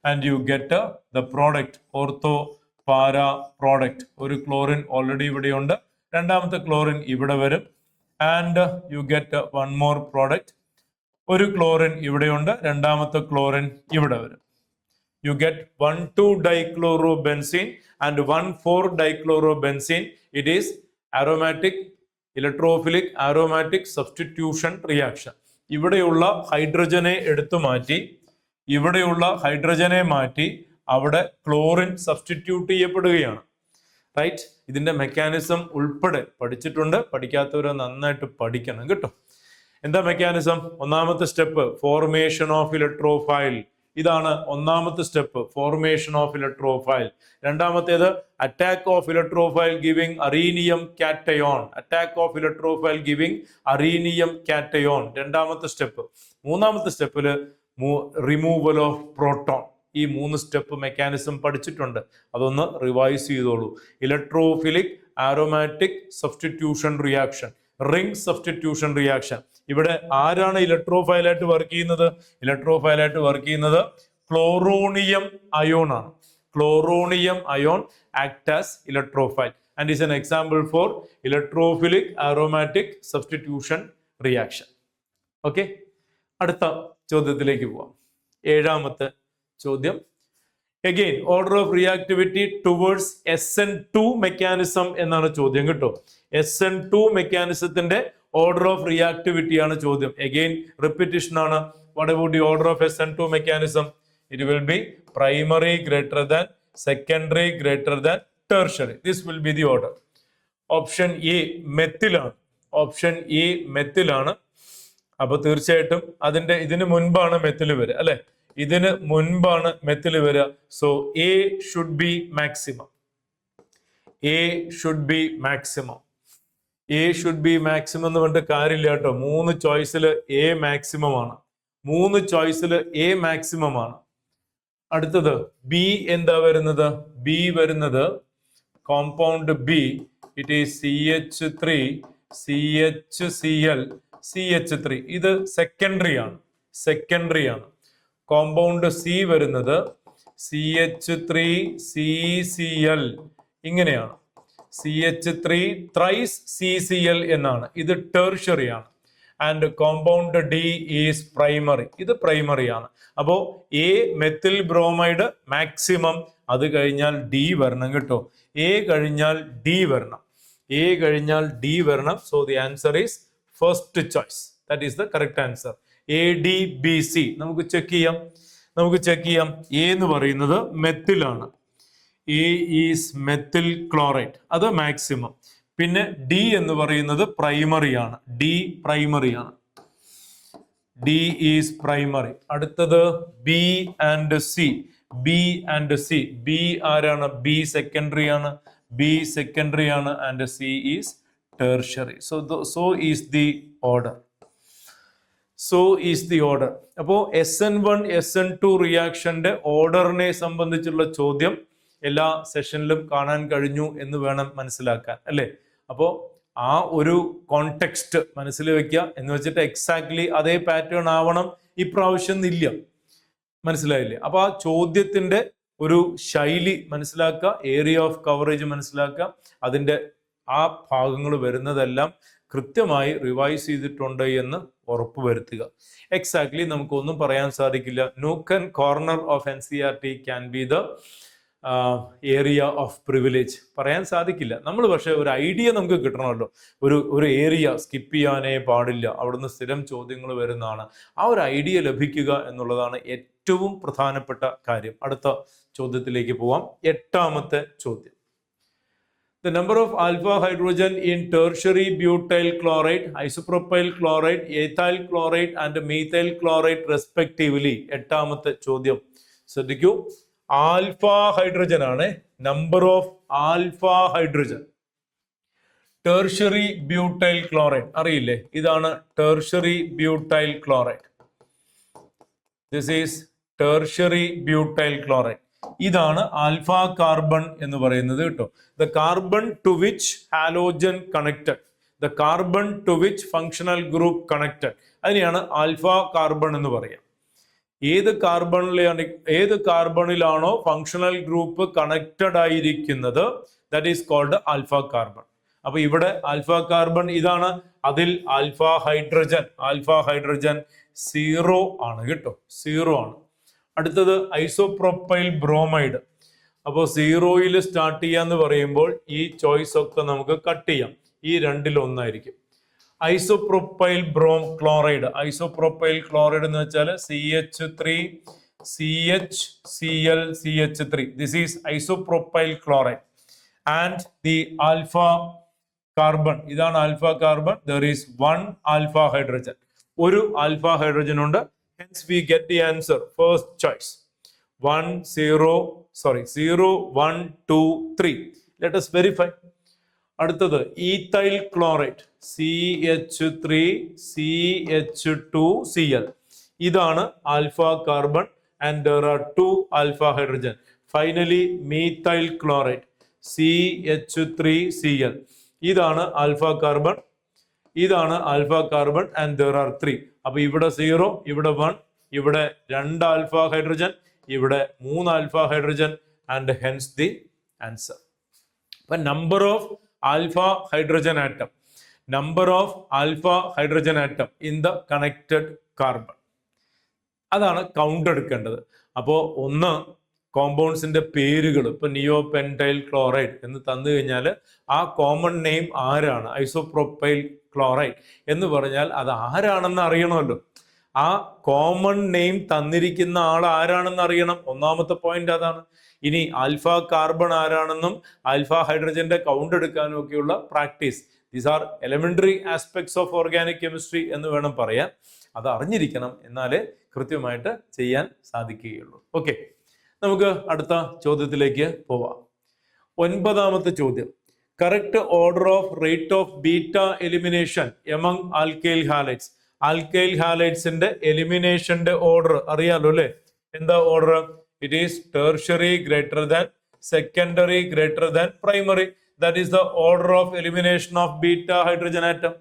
and you get the product, ortho para product. ഒരു chlorine already ഇവിടെ ഉണ്ട്, രണ്ടാമത്തെ chlorine ഇവിടെ വരും, and you get one more product. ഒരു chlorine ഇവിടെയുണ്ട്, രണ്ടാമത്തെ ക്ലോറിൻ ഇവിടെ വരും. You get 1,2-dichlorobenzene and 1,4-dichlorobenzene. It is aromatic, electrophilic aromatic substitution reaction. ഇവിടെയുള്ള ഹൈഡ്രജനെ എടുത്തു മാറ്റി, ഇവിടെയുള്ള ഹൈഡ്രജനെ മാറ്റി അവിടെ ക്ലോറിൻ സബ്സ്റ്റിറ്റ്യൂട്ട് ചെയ്യപ്പെടുകയാണ്. റൈറ്റ്? ഇതിന്റെ മെക്കാനിസം ഉൾപ്പെടെ പഠിച്ചിട്ടുണ്ട്. പഠിക്കാത്തവർ നന്നായിട്ട് പഠിക്കണം കേട്ടോ. എന്താ മെക്കാനിസം? ഒന്നാമത്തെ സ്റ്റെപ്പ് ഫോർമേഷൻ ഓഫ് ഇലക്ട്രോഫൈൽ. ഇതാണ് ഒന്നാമത്തെ സ്റ്റെപ്പ്, ഫോർമേഷൻ ഓഫ് ഇലക്ട്രോഫൈൽ. രണ്ടാമത്തേത് attack of electrophile giving arenium cation. Attack of electrophile giving arenium cation, രണ്ടാമത്തെ സ്റ്റെപ്പ്. മൂന്നാമത്തെ സ്റ്റെപ്പില് റിമൂവൽ ഓഫ് പ്രോട്ടോൺ. ഈ 3 സ്റ്റെപ്പ് മെക്കാനിസം പഠിച്ചിട്ടുണ്ട്, അതൊന്ന് റിവൈസ് ചെയ്തോളൂ. Electrophilic aromatic substitution reaction, ring substitution reaction. ഇവിടെ ആരാണ് ഇലക്ട്രോഫൈലായിട്ട് വർക്ക് ചെയ്യുന്നത്? ഇലക്ട്രോഫൈലായിട്ട് വർക്ക് ചെയ്യുന്നത് ക്ലോറോണിയം അയോൺ ആണ്. Chloronium ion act as electrophile and is an example for electrophilic aromatic substitution reaction. Okay, അടുത്ത ചോദ്യത്തിലേക്ക് പോവാം. 7ാമത്തെ ചോദ്യം. Again, order of reactivity towards SN2 mechanism എന്നാണ് ചോദ്യം കേട്ടോ. SN2 മെക്കാനിസത്തിന്റെ ഓർഡർ ഓഫ് റിയാക്ടിവിറ്റി ആണ് ചോദ്യം. Again, repetition ആണ്. What about the order of SN2 mechanism? It will be primary greater than, secondary greater than, tertiary. This will be the order. Option A മെത്തിൽ ആണ്. Option A മെത്തിൽ ആണ്. അപ്പൊ തീർച്ചയായിട്ടും ഇതിന് മുൻപാണ് മെത്തിൽ വരിക, അല്ലെ? ഇതിന് മുൻപാണ് മെത്തിൽ വരിക. So A should be maximum. A should be maximum. A should be maximum എന്ന് പറഞ്ഞിട്ട് കാര്യമില്ല കേട്ടോ. 3 ചോയ്സിൽ എ മാക്സിമം ആണ്. 3 ചോയ്സിൽ എ മാക്സിമം ആണ്. അടുത്തത് ബി എന്താ വരുന്നത്? ബി വരുന്നത് compound B. It is CH3 CHCl CH3. ഇത് സെക്കൻഡറി ആണ്. സെക്കൻഡറി ആണ്. കോമ്പൗണ്ട് സി വരുന്നത് CH3 CCl ഇങ്ങനെയാണ്. CH3 ത്രൈസ് CCl എന്നാണ്. ഇത് ടെർഷ്യറി ആണ്. And compound D is primary. ഇത് പ്രൈമറി ആണ്. അപ്പോ എ മെത്തിൽ ബ്രോമൈഡ് മാക്സിമം, അത് കഴിഞ്ഞാൽ ഡി വരണം കേട്ടോ. എ കഴിഞ്ഞാൽ ഡി വരണം. എ കഴിഞ്ഞാൽ ഡി വരണം. So the answer is first choice. That is the correct answer. ADBC നമുക്ക് ചെക്ക് ചെയ്യാം. എ എന്ന് പറയുന്നത് മെത്തിലാണ്. എ ഈസ് മെത്തിൽ ക്ലോറൈഡ്, അത് മാക്സിമം. പിന്നെ ഡി എന്ന് പറയുന്നത് പ്രൈമറി ആണ്. ഡി പ്രൈമറി ആണ്. D is primary. അടുത്തത് B and C. B and C. B ആരാണ്? ബി സെക്കൻഡറി ആണ്. ബി സെക്കൻഡറി ആണ് and C is tertiary. So is the order. So is the order. അപ്പോൾ SN1 SN2 റിയാക്ഷന്റെ ഓർഡറിനെ സംബന്ധിച്ചുള്ള ചോദ്യം എല്ലാ സെഷനിലും കാണാൻ കഴിഞ്ഞു എന്ന് വേണം മനസ്സിലാക്കാൻ, അല്ലേ? അപ്പോൾ ആ ഒരു കോണ്ടെക്സ്റ്റ് മനസ്സിൽ വെക്കുക. എന്ന് വെച്ചിട്ട് എക്സാക്ട്ലി അതേ പാറ്റേൺ ആവണം ഇപ്രാവശ്യം ഇല്ല. മനസ്സിലായില്ലേ? അപ്പൊ ആ ചോദ്യത്തിന്റെ ഒരു ശൈലി മനസ്സിലാക്കുക, ഏരിയ ഓഫ് കവറേജ് മനസ്സിലാക്കുക, അതിന്റെ ആ ഭാഗങ്ങൾ വരുന്നതെല്ലാം കൃത്യമായി റിവൈസ് ചെയ്തിട്ടുണ്ട് എന്ന് ഉറപ്പുവരുത്തുക. എക്സാക്ട്ലി നമുക്കൊന്നും പറയാൻ സാധിക്കില്ല. നോക്ക് and corner of NCERT can be the area of privilege. പറയാൻ സാധിക്കില്ല. നമ്മൾ പക്ഷെ ഒരു ഐഡിയ നമുക്ക് കിട്ടണമല്ലോ. ഒരു ഏരിയ സ്കിപ്പ് ചെയ്യാനേ പാടില്ല. അവിടുന്ന് സ്ഥിരം ചോദ്യങ്ങൾ വരുന്നതാണ്. ആ ഒരു ഐഡിയ ലഭിക്കുക എന്നുള്ളതാണ് ഏറ്റവും പ്രധാനപ്പെട്ട കാര്യം. അടുത്ത ചോദ്യത്തിലേക്ക് പോവാം. 8ാമത്തെ ചോദ്യം. The number of alpha hydrogen in tertiary butyl chloride, isopropyl chloride, ethyl chloride and methyl chloride respectively. 8ാമത്തെ ചോദ്യം ശ്രദ്ധിക്കൂ. ആൽഫ ഹൈഡ്രജൻ ആണ്. Number of alpha hydrogen. Tertiary butyl chloride അറിയില്ലേ? ഇതാണ് tertiary butyl chloride. This is tertiary butyl chloride. ഇതാണ് alpha carbon എന്ന് പറയുന്നത് കേട്ടോ. The carbon to which halogen connected, the carbon to which functional group connected, അതിനെയാണ് alpha carbon എന്ന് പറയാം. ഏത് കാർബണിലാണോ ഫങ്ഷണൽ ഗ്രൂപ്പ് കണക്റ്റഡ് ആയിരിക്കുന്നത്, that is called alpha carbon. അപ്പൊ ഇവിടെ ആൽഫ കാർബൺ ഇതാണ്. അതിൽ ആൽഫ ഹൈഡ്രജൻ 0 ആണ് കേട്ടോ, 0 ആണ്. അടുത്തത് ഐസോപ്രോപ്പൈൽ ബ്രോമൈഡ്. അപ്പോൾ 0യിൽ സ്റ്റാർട്ട് ചെയ്യാന്ന് പറയുമ്പോൾ ഈ ചോയ്സ് ഒക്കെ നമുക്ക് കട്ട് ചെയ്യാം. ഈ രണ്ടിൽ ഒന്നായിരിക്കും. ഐസോപ്രോപ്പൈൽ ക്ലോറൈഡ് എന്ന് വെച്ചാൽ CH3 CHCl CH3. This is isopropyl chloride. And the alpha carbon, ഇതാണ് alpha carbon. There is 1 alpha hydrogen, ഒരു ആൽഫ ഹൈഡ്രജൻ ഉണ്ട്. Hence we get the answer, first choice. 0 1 2 3. Let us verify. അടുത്തത് ethyl chloride CH3 CH2Cl. ഇതാണ് alpha carbon and there are 2 alpha hydrogen. Finally methyl chloride CH3Cl. ഇതാണ് alpha carbon, and there are 3. അപ്പൊ ഇവിടെ 0, ഇവിടെ 1, ഇവിടെ 2 alpha hydrogen, ഇവിടെ 3 alpha hydrogen, and hence the answer. അപ്പൊ number of alpha hydrogen atom in the connected carbon, അതാണ് count എടുക്കേണ്ടത്. അപ്പോ ഒന്ന് കോമ്പൗണ്ട്സിന്റെ പേരുകൾ, ഇപ്പൊ നിയോപെന്റൈൽ ക്ലോറൈഡ് എന്ന് തന്നു കഴിഞ്ഞാൽ ആ കോമൺ നെയിം ആരാണ്, ഐസോപ്രോപ്പൈൽ ക്ലോറൈഡ് എന്ന് പറഞ്ഞാൽ അത് ആരാണെന്ന് അറിയണമല്ലോ. ആ കോമൺ നെയിം തന്നിരിക്കുന്ന ആൾ ആരാണെന്ന് അറിയണം. ഒന്നാമത്തെ പോയിന്റ് അതാണ്. ഇനി ആൽഫ കാർബൺ ആരാണെന്നും ആൽഫ ഹൈഡ്രജന്റെ കൗണ്ട് എടുക്കാനും ഒക്കെയുള്ള practice, these are elementary aspects of organic chemistry എന്ന് വേണം പറയാൻ. അത് അറിഞ്ഞിരിക്കണം, എന്നാലേ കൃത്യമായിട്ട് ചെയ്യാൻ സാധിക്കുകയുള്ളൂ. ഓക്കെ, നമുക്ക് അടുത്ത ചോദ്യത്തിലേക്ക് പോവാം. 9ാമത്തെ ചോദ്യം. Correct order of rate of beta elimination among alkyl halides. Alkyl ഹാലൈഡ്സിന്റെ എലിമിനേഷന്റെ ഓർഡർ അറിയാലോ അല്ലെ? എന്താ order? It is tertiary greater than secondary greater than primary. That is the order of elimination of beta hydrogen atom.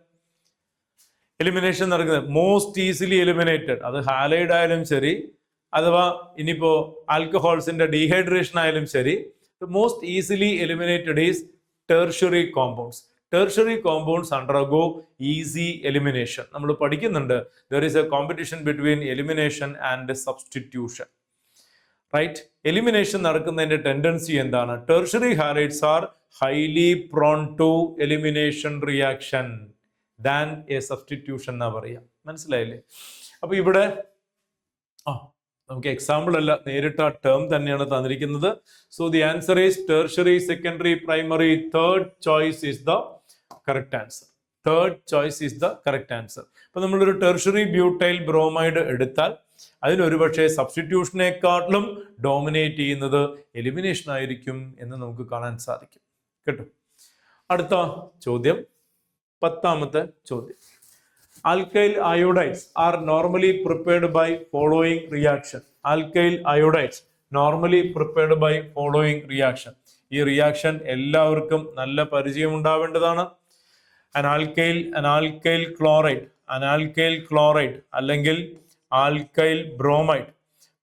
Elimination നടക്കുന്നത് most easily eliminated, അത് halide ആയാലും ശരി, അഥവാ ഇനിയിപ്പോ ആൽക്കഹോൾസിന്റെ ഡീഹൈഡ്രേഷൻ ആയാലും ശരി, most easily eliminated is tertiary compounds. Tertiary compounds undergo easy elimination. നമ്മൾ പഠിക്കുന്നുണ്ട്, there is a competition between elimination and substitution. Right? Elimination നടക്കുന്നതിന്റെ ടെൻഡൻസി എന്താണ്? Tertiary halides are highly prone to elimination reaction than a substitution എന്നാ പറയാ. മനസ്സിലായില്ലേ? അപ്പൊ ഇവിടെ നമുക്ക് എക്സാമ്പിൾ അല്ല, നേരിട്ട് ആ ടേം തന്നെയാണ് തന്നിരിക്കുന്നത്. So the answer is tertiary, secondary, primary. Third choice is the correct answer. അപ്പൊ നമ്മളൊരു ടെർഷ്യറി ബ്യൂട്ടൈൽ ബ്രോമൈഡ് എടുത്താൽ അതിനൊരുപക്ഷെ സബ്സ്റ്റിറ്റ്യൂഷനെക്കാട്ടിലും ഡോമിനേറ്റ് ചെയ്യുന്നത് എലിമിനേഷൻ ആയിരിക്കും എന്ന് നമുക്ക് കാണാൻ സാധിക്കും കേട്ടോ. അടുത്ത ചോദ്യം, 10ാമത്തെ ചോദ്യം. Alkyl iodides are normally prepared by following reaction. Alkyl iodides normally prepared by following reaction. ഈ റിയാക്ഷൻ എല്ലാവർക്കും നല്ല പരിചയം ഉണ്ടാവേണ്ടതാണ്. an alkyl chloride അല്ലെങ്കിൽ alkyl bromide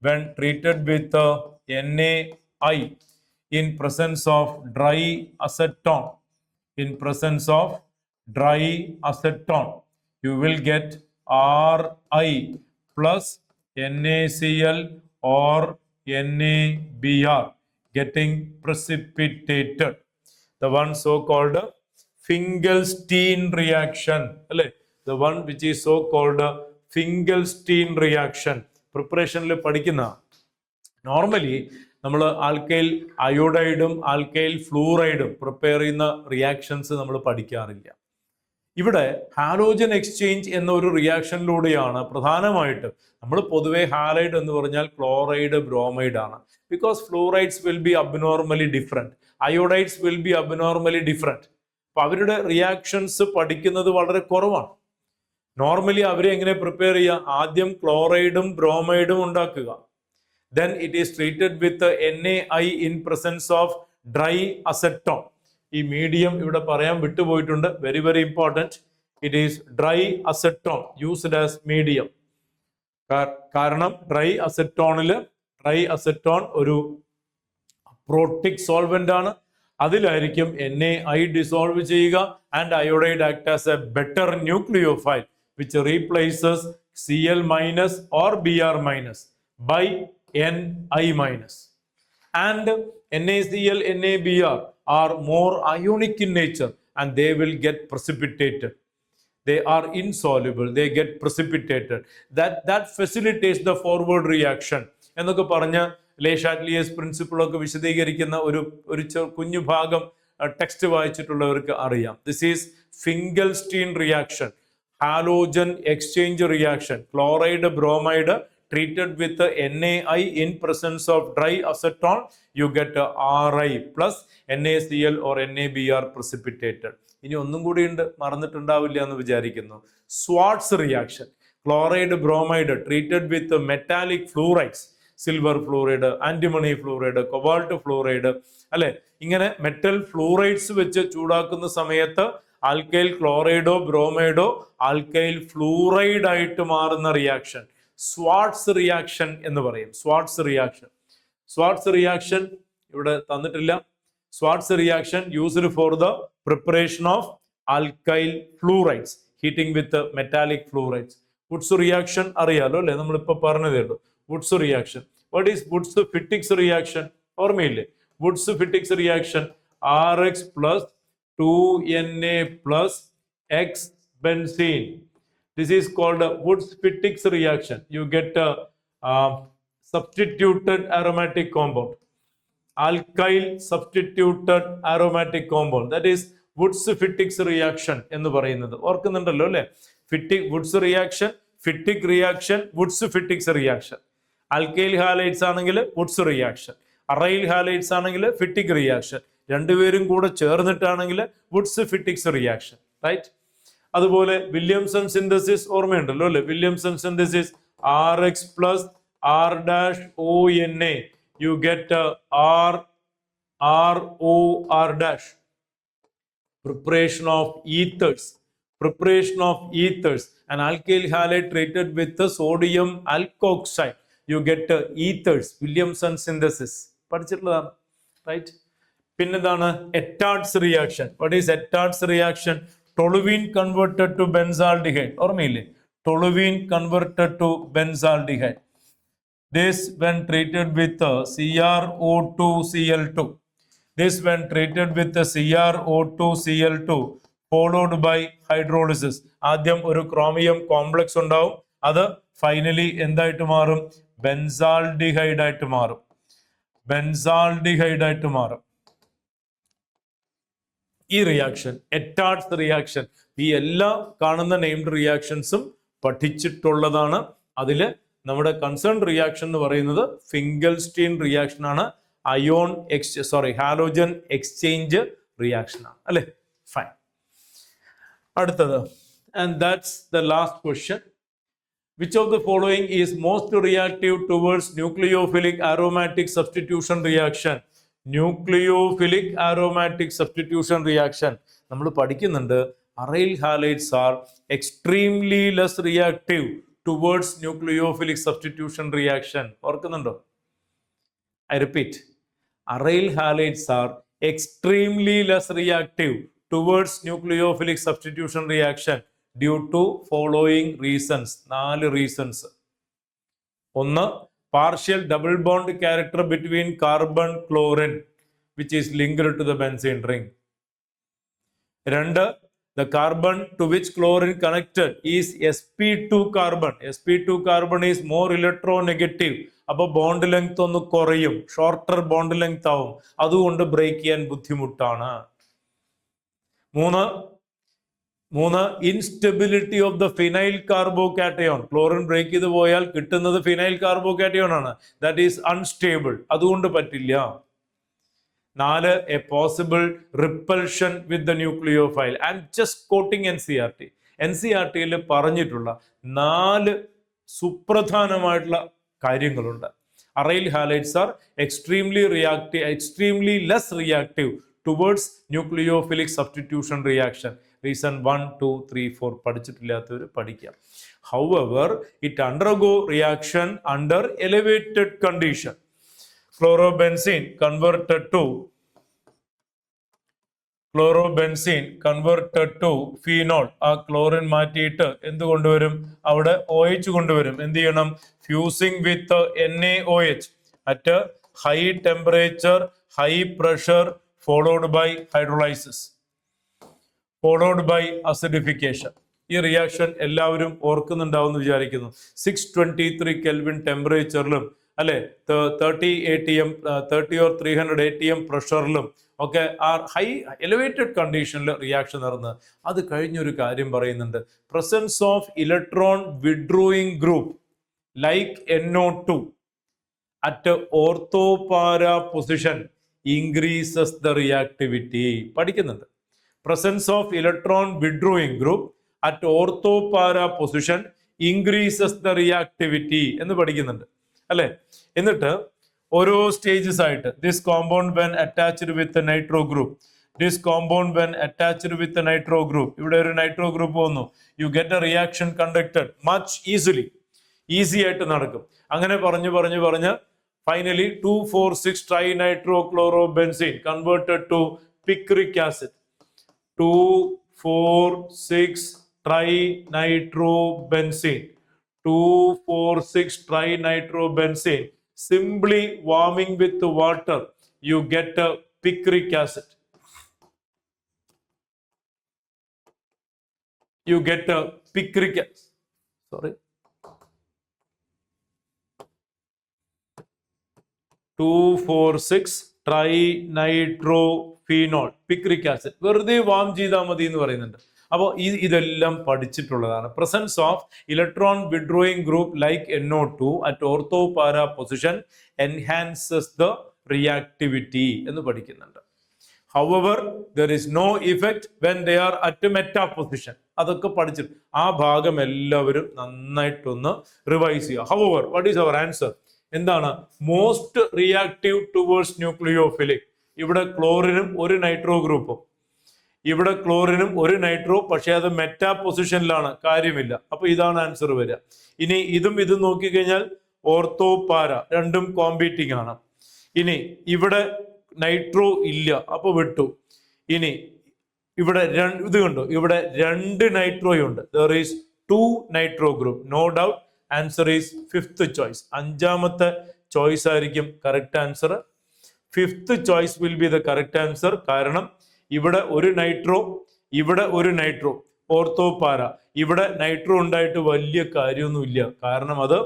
when treated with NaI in presence of dry acetone, you will get Ri plus NaCl or NaBr getting precipitated. The one so called Finkelstein reaction. The one which is so called Finkelstein reaction. Preparation le padikkunna. Normally നമ്മൾ alkyl അയോഡൈഡും alkyl ഫ്ലൂറൈഡും prepare ചെയ്യുന്ന reactions നമ്മൾ പഠിക്കാറില്ല. ഇവിടെ halogen exchange എന്ന ഒരു റിയാക്ഷനിലൂടെയാണ് പ്രധാനമായിട്ട്. നമ്മൾ പൊതുവെ halide എന്ന് പറഞ്ഞാൽ ക്ലോറൈഡ്, ബ്രോമൈഡ് ആണ്. Because fluorides will be abnormally different, iodides will be abnormally different. അപ്പൊ അവരുടെ റിയാക്ഷൻസ് പഠിക്കുന്നത് വളരെ കുറവാണ്. നോർമലി അവരെ എങ്ങനെ പ്രിപ്പയർ ചെയ്യുക? ആദ്യം ക്ലോറൈഡും ബ്രോമൈഡും ഉണ്ടാക്കുക, then it is treated with NaI in presence of dry acetone. ഈ മീഡിയം ഇവിടെ പറയാൻ വിട്ടുപോയിട്ടുണ്ട്, very very important. It is dry acetone used as medium. കാരണം ഡ്രൈ അസെറ്റോൺ ഒരു പ്രോട്ടിക് സോൾവെന്റ് ആണ്. അതിലായിരിക്കും NaI ഡിസോൾവ് ചെയ്യുക and iodide act as a better nucleophile which replaces Cl- or Br- by Ni-. And NaCl, NaBr are more ionic in nature and they will get precipitated. They are insoluble, they get precipitated. That facilitates the forward reaction. എന്നൊക്കെ പറഞ്ഞ ലേ ഷാറ്റ്ലിയേഴ്സ് principle ഒക്കെ വിശദീകരിക്കുന്ന ഒരു കുഞ്ഞു ഭാഗം text വായിച്ചിട്ടുള്ളവർക്ക് അറിയാം. This is Finkelstein reaction, halogen exchange reaction, chloride bromide treated with NaI in presence of dry acetone, you get Ri plus NaCl or NaBr precipitated. ഇനി ഒന്നും കൂടി ഉണ്ട്, മറന്നിട്ടുണ്ടാവില്ല എന്ന് വിചാരിക്കുന്നു. സ്വാർട്സ് reaction, chloride bromide treated with metallic fluorides, silver fluoride, antimony fluoride, cobalt fluoride, അല്ലെ, ഇങ്ങനെ metal fluorides വെച്ച് ചൂടാക്കുന്ന സമയത്ത് ആൽക്കൈൽ ക്ലോറൈഡോ ബ്രോമൈഡോ ആൽക്കൈൽ ഫ്ലൂറൈഡ് ആയിട്ട് മാറുന്ന റിയാക്ഷൻ സ്വാർട്സ് റിയാക്ഷൻ എന്ന് പറയും. സ്വാർട്സ് റിയാക്ഷൻ ഇവിടെ തന്നിട്ടില്ല. Swarts reaction used for the preparation of alkyl fluorides heating with metallic fluorides. Wurtz reaction അറിയാലോ അല്ലെ, നമ്മളിപ്പോ പറഞ്ഞതേ ഉള്ളൂ. Wurtz reaction, what is Wurtz Fittig reaction? ഓർമ്മയില്ലേ? Wurtz Fittig reaction Rx plus 2Na plus X benzene. This is called a Woods-Fittix reaction. You get a substituted aromatic compound, alkyl substituted aromatic compound. That is Woods-Fittix reaction എന്ന് പറയുന്നത്. ഓർക്കുന്നുണ്ടല്ലോ അല്ലെ? Wurtz reaction, Fittig reaction, Woods-Fittix reaction. Alkyl halides ആണെങ്കിൽ Wurtz reaction, aryl halides ആണെങ്കിൽ Fittig reaction. രണ്ടുപേരും കൂടെ ചേർന്നിട്ടാണെങ്കിൽ Woods-Fittix reaction, right? അതുപോലെ വില്യംസൺ സിന്തസിസ് ഓർമ്മയുണ്ടല്ലോ അല്ലെ? Williamson synthesis Rx plus R-ONA, you get ROR-. Preparation of ethers, an alkyl halide treated with the sodium alkoxide, you get ethers. Williamson synthesis പഠിച്ചിട്ടുള്ളതാണ്, right? പിന്നെന്താണ് Etard's reaction? What is Etard's reaction? Toluene converted to benzaldehyde. ഓർമ്മയില്ലേ? Toluene converted to benzaldehyde. This when treated with CrO2Cl2. This when treated with the CrO2Cl2 followed by hydrolysis. ആദ്യം ഒരു chromium complex ഉണ്ടാവും, അത് finally എന്തായിട്ട് മാറും? Benzaldehyde ആയിട്ട് മാറും. ഈ റിയാക്ഷൻ എറ്റാർഡ്സ് റിയാക്ഷൻ, ഈ എല്ലാ കാണുന്ന നെയിംഡ് റിയാക്ഷൻസും പഠിച്ചിട്ടുള്ളതാണ്. അതില് നമ്മുടെ കൺസേൺ റിയാക്ഷൻ എന്ന് പറയുന്നത് ഫിംഗൽസ്റ്റീൻ റിയാക്ഷൻ ആണ്, ഹാലോജൻ എക്സ്ചേഞ്ച് റിയാക്ഷൻ ആണ്, അല്ലെ? ഫൈൻ. അടുത്തത്, and that's the last question. Which of the following is most reactive towards nucleophilic aromatic substitution reaction? Nucleophilic aromatic substitution reaction നമ്മൾ പഠിക്കുന്നുണ്ട്. Aryl halides are extremely less reactive towards nucleophilic substitution reaction. ഓർക്കുന്നുണ്ടോ? I repeat, aryl halides are extremely less reactive towards nucleophilic substitution reaction due to following reasons. 4 reasons. ഒന്ന്, partial double bond character between carbon chlorine which is linked to the benzene ring. 2, the carbon to which chlorine connected is sp2 carbon. sp2 carbon is more electronegative. അപ്പോൾ bond length ഒന്ന് കുറയും, shorter bond length ആവും, അതുകൊണ്ട് break ചെയ്യാൻ ബുദ്ധിമുട്ടാണ്. 3, instability of the phenyl carbocation. Chlorine break ചെയ്ത് പോയാൽ കിട്ടുന്നത് ഫിനൈൽ കാർബോകാറ്റയോൺ ആണ്. ദാറ്റ് ഈസ് അൺസ്റ്റേബിൾ, അതുകൊണ്ട് പറ്റില്ല. 4, a possible repulsion with the nucleophile. And just quoting NCERT പറഞ്ഞിട്ടുള്ള 4 സുപ്രധാനമായിട്ടുള്ള കാര്യങ്ങളുണ്ട്. Aryl halides are extremely less reactive towards nucleophilic substitution reaction. Reason 1, 2, 3, 4 പഠിച്ചിട്ടില്ലാത്തവർ പഠിക്കാം. However, it undergo reaction under elevated condition. Chlorobenzene converted to phenol. ആ chlorine മാറ്റിയിട്ട് എന്ത് കൊണ്ടുവരും? അവിടെ OH കൊണ്ടുവരും. എന്ത് ചെയ്യണം? Fusing with NaOH at a high temperature, high pressure, followed by hydrolysis, followed by acidification. ഈ റിയാക്ഷൻ എല്ലാവരും ഓർക്കുന്നുണ്ടാവുമെന്ന് വിചാരിക്കുന്നു. 623 കെൽവിൻ ടെമ്പറേച്ചറിലും അല്ലെ 30 ATM 30 or 300 ATM പ്രഷറിലും ഒക്കെ ആ ഹൈ എലിവേറ്റഡ് കണ്ടീഷനിൽ റിയാക്ഷൻ നടന്ന് അത് കഴിഞ്ഞൊരു കാര്യം പറയുന്നുണ്ട്. Presence of electron withdrawing group like NO2 at ortho para position increases the reactivity. പഠിക്കുന്നുണ്ട്. Presence of electron withdrawing group at ortho para position increases the reactivity എന്ന് പഠിക്കുന്നുണ്ട് അല്ലെ. എന്നിട്ട് ഓരോ സ്റ്റേജസ് ആയിട്ട് this compound when attached with the nitro group, this compound when attached with the nitro group, ഇവിടെ ഒരു nitro group വന്നു, you get a reaction conducted much easily, easy ആയിട്ട് നടക്കും. അങ്ങനെ പറഞ്ഞ് finally 2,4,6 trinitrochlorobenzene converted to picric acid. 2,4,6 trinitrobenzene. 2,4,6 trinitrobenzene. Simply warming with water, you get a picric acid. You get a picric acid. Sorry. 2,4,6 trinitrophenol picric acid വെറുതെ warm ചെയ്താൽ മതി എന്ന് പറയുന്നുണ്ട്. അപ്പോൾ ഇതെല്ലാം പഠിച്ചിട്ടുള്ളതാണ്. Presence of electron withdrawing group like NO2 at ortho para position enhances the reactivity എന്ന് പഠിക്കുന്നുണ്ട്. However, there is no effect when they are at meta position. അതൊക്കെ പഠിച്ചിട്ട് ആ ഭാഗം എല്ലാവരും നന്നായിട്ടൊന്ന് റിവൈസ് ചെയ്യുക. However, what is our answer? എന്താണ്? Most reactive towards nucleophilic. ഇവിടെ ക്ലോറിനും ഒരു നൈട്രോ ഗ്രൂപ്പും, ഇവിടെ ക്ലോറിനും ഒരു നൈട്രോ, പക്ഷെ അത് മെറ്റാ പൊസിഷനിലാണ്, കാര്യമില്ല. അപ്പൊ ഇതാണ് ആൻസർ വരിക. ഇനി ഇതും നോക്കിക്കഴിഞ്ഞാൽ ഓർത്തോ പാര രണ്ടും കോമ്പീറ്റിംഗ് ആണ്. ഇനി ഇവിടെ നൈട്രോ ഇല്ല, അപ്പൊ വിട്ടു. ഇനി ഇവിടെ ഇത് കണ്ടോ, ഇവിടെ രണ്ട് നൈട്രോയുണ്ട്. There is 2 nitro group. No doubt answer is 5th choice. 5ാമത്തെ ചോയ്സ് ആയിരിക്കും correct answer. 5th choice will be the correct answer. കാരണം ഇവിടെ ഒരു നൈട്രോ, ഇവിടെ ഒരു നൈട്രോ, ഓർത്തോ പാര. ഇവിടെ നൈട്രോ ഉണ്ടായിട്ട് വലിയ കാര്യമൊന്നുമില്ല, കാരണം അത്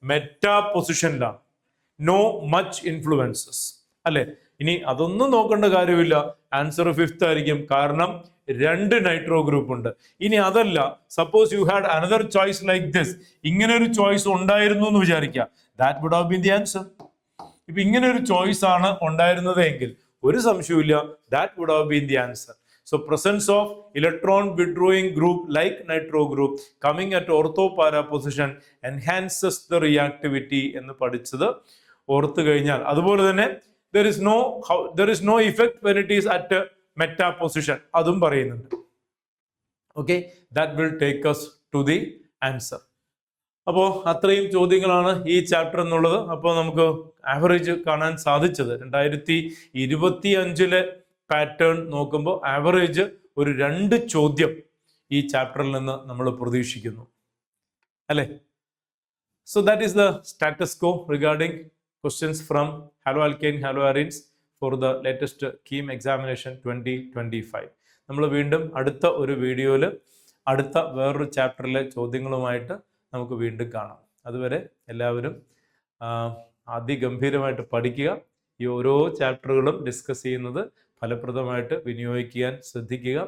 മെറ്റാ പൊസിഷനിലാണ്. നോ മച്ച് ഇൻഫ്ലുവൻസസ് അല്ലെ. ഇനി അതൊന്നും നോക്കേണ്ട കാര്യമില്ല, ആൻസർ 5th ആയിരിക്കും, കാരണം 2 നൈട്രോ ഗ്രൂപ്പ് ഉണ്ട്. ഇനി അതല്ല, suppose you had another choice like this, ഇങ്ങനെ ഒരു ചോയ്സ് ഉണ്ടായിരുന്നു എന്ന് വിചാരിക്കുക, that would have been the answer. ഇപ്പൊ ഇങ്ങനെ ഒരു ചോയ്സ് ആണ് ഉണ്ടായിരുന്നത് എങ്കിൽ ഒരു സംശയമില്ല, that would have been the answer. So presence of electron withdrawing group like nitro group coming at ortho para position enhances the reactivity എന്ന് പഠിച്ചത് ഓർത്തു കഴിഞ്ഞാൽ, അതുപോലെ തന്നെ there is no effect when it is at meta position അതും പറയുന്നുണ്ട്. Okay, that will take us to the answer. അപ്പോൾ അത്രയും ചോദ്യങ്ങളാണ് ഈ ചാപ്റ്റർ എന്നുള്ളത്. അപ്പോൾ നമുക്ക് ആവറേജ് കാണാൻ സാധിച്ചത് 2025 പാറ്റേൺ നോക്കുമ്പോൾ ആവറേജ് ഒരു 2 ചോദ്യം ഈ ചാപ്റ്ററിൽ നിന്ന് നമ്മൾ പ്രതീക്ഷിക്കുന്നു അല്ലേ. So that is the status co regarding questions from haloalkane haloarenes for the latest KEAM examination 2025. നമ്മൾ വീണ്ടും അടുത്ത ഒരു വീഡിയോയിൽ അടുത്ത വേറൊരു ചാപ്റ്ററിലെ ചോദ്യങ്ങളുമായിട്ട് നമുക്ക് വീണ്ടും കാണാം. അതുവരെ എല്ലാവരും അതിഗംഭീരമായിട്ട് പഠിക്കുക. ഈ ഓരോ ചാപ്റ്ററുകളും ഡിസ്കസ് ചെയ്യുന്നത് ഫലപ്രദമായിട്ട് വിനിയോഗിക്കാൻ ശ്രദ്ധിക്കുക.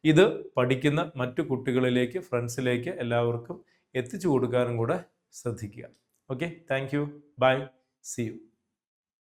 ഇത് പഠിക്കുന്ന മറ്റു കുട്ടികളിലേക്ക്, ഫ്രണ്ട്സിലേക്ക് എല്ലാവർക്കും എത്തിച്ചു കൊടുക്കാനും കൂടെ ശ്രദ്ധിക്കുക. Okay, thank you, bye, see you.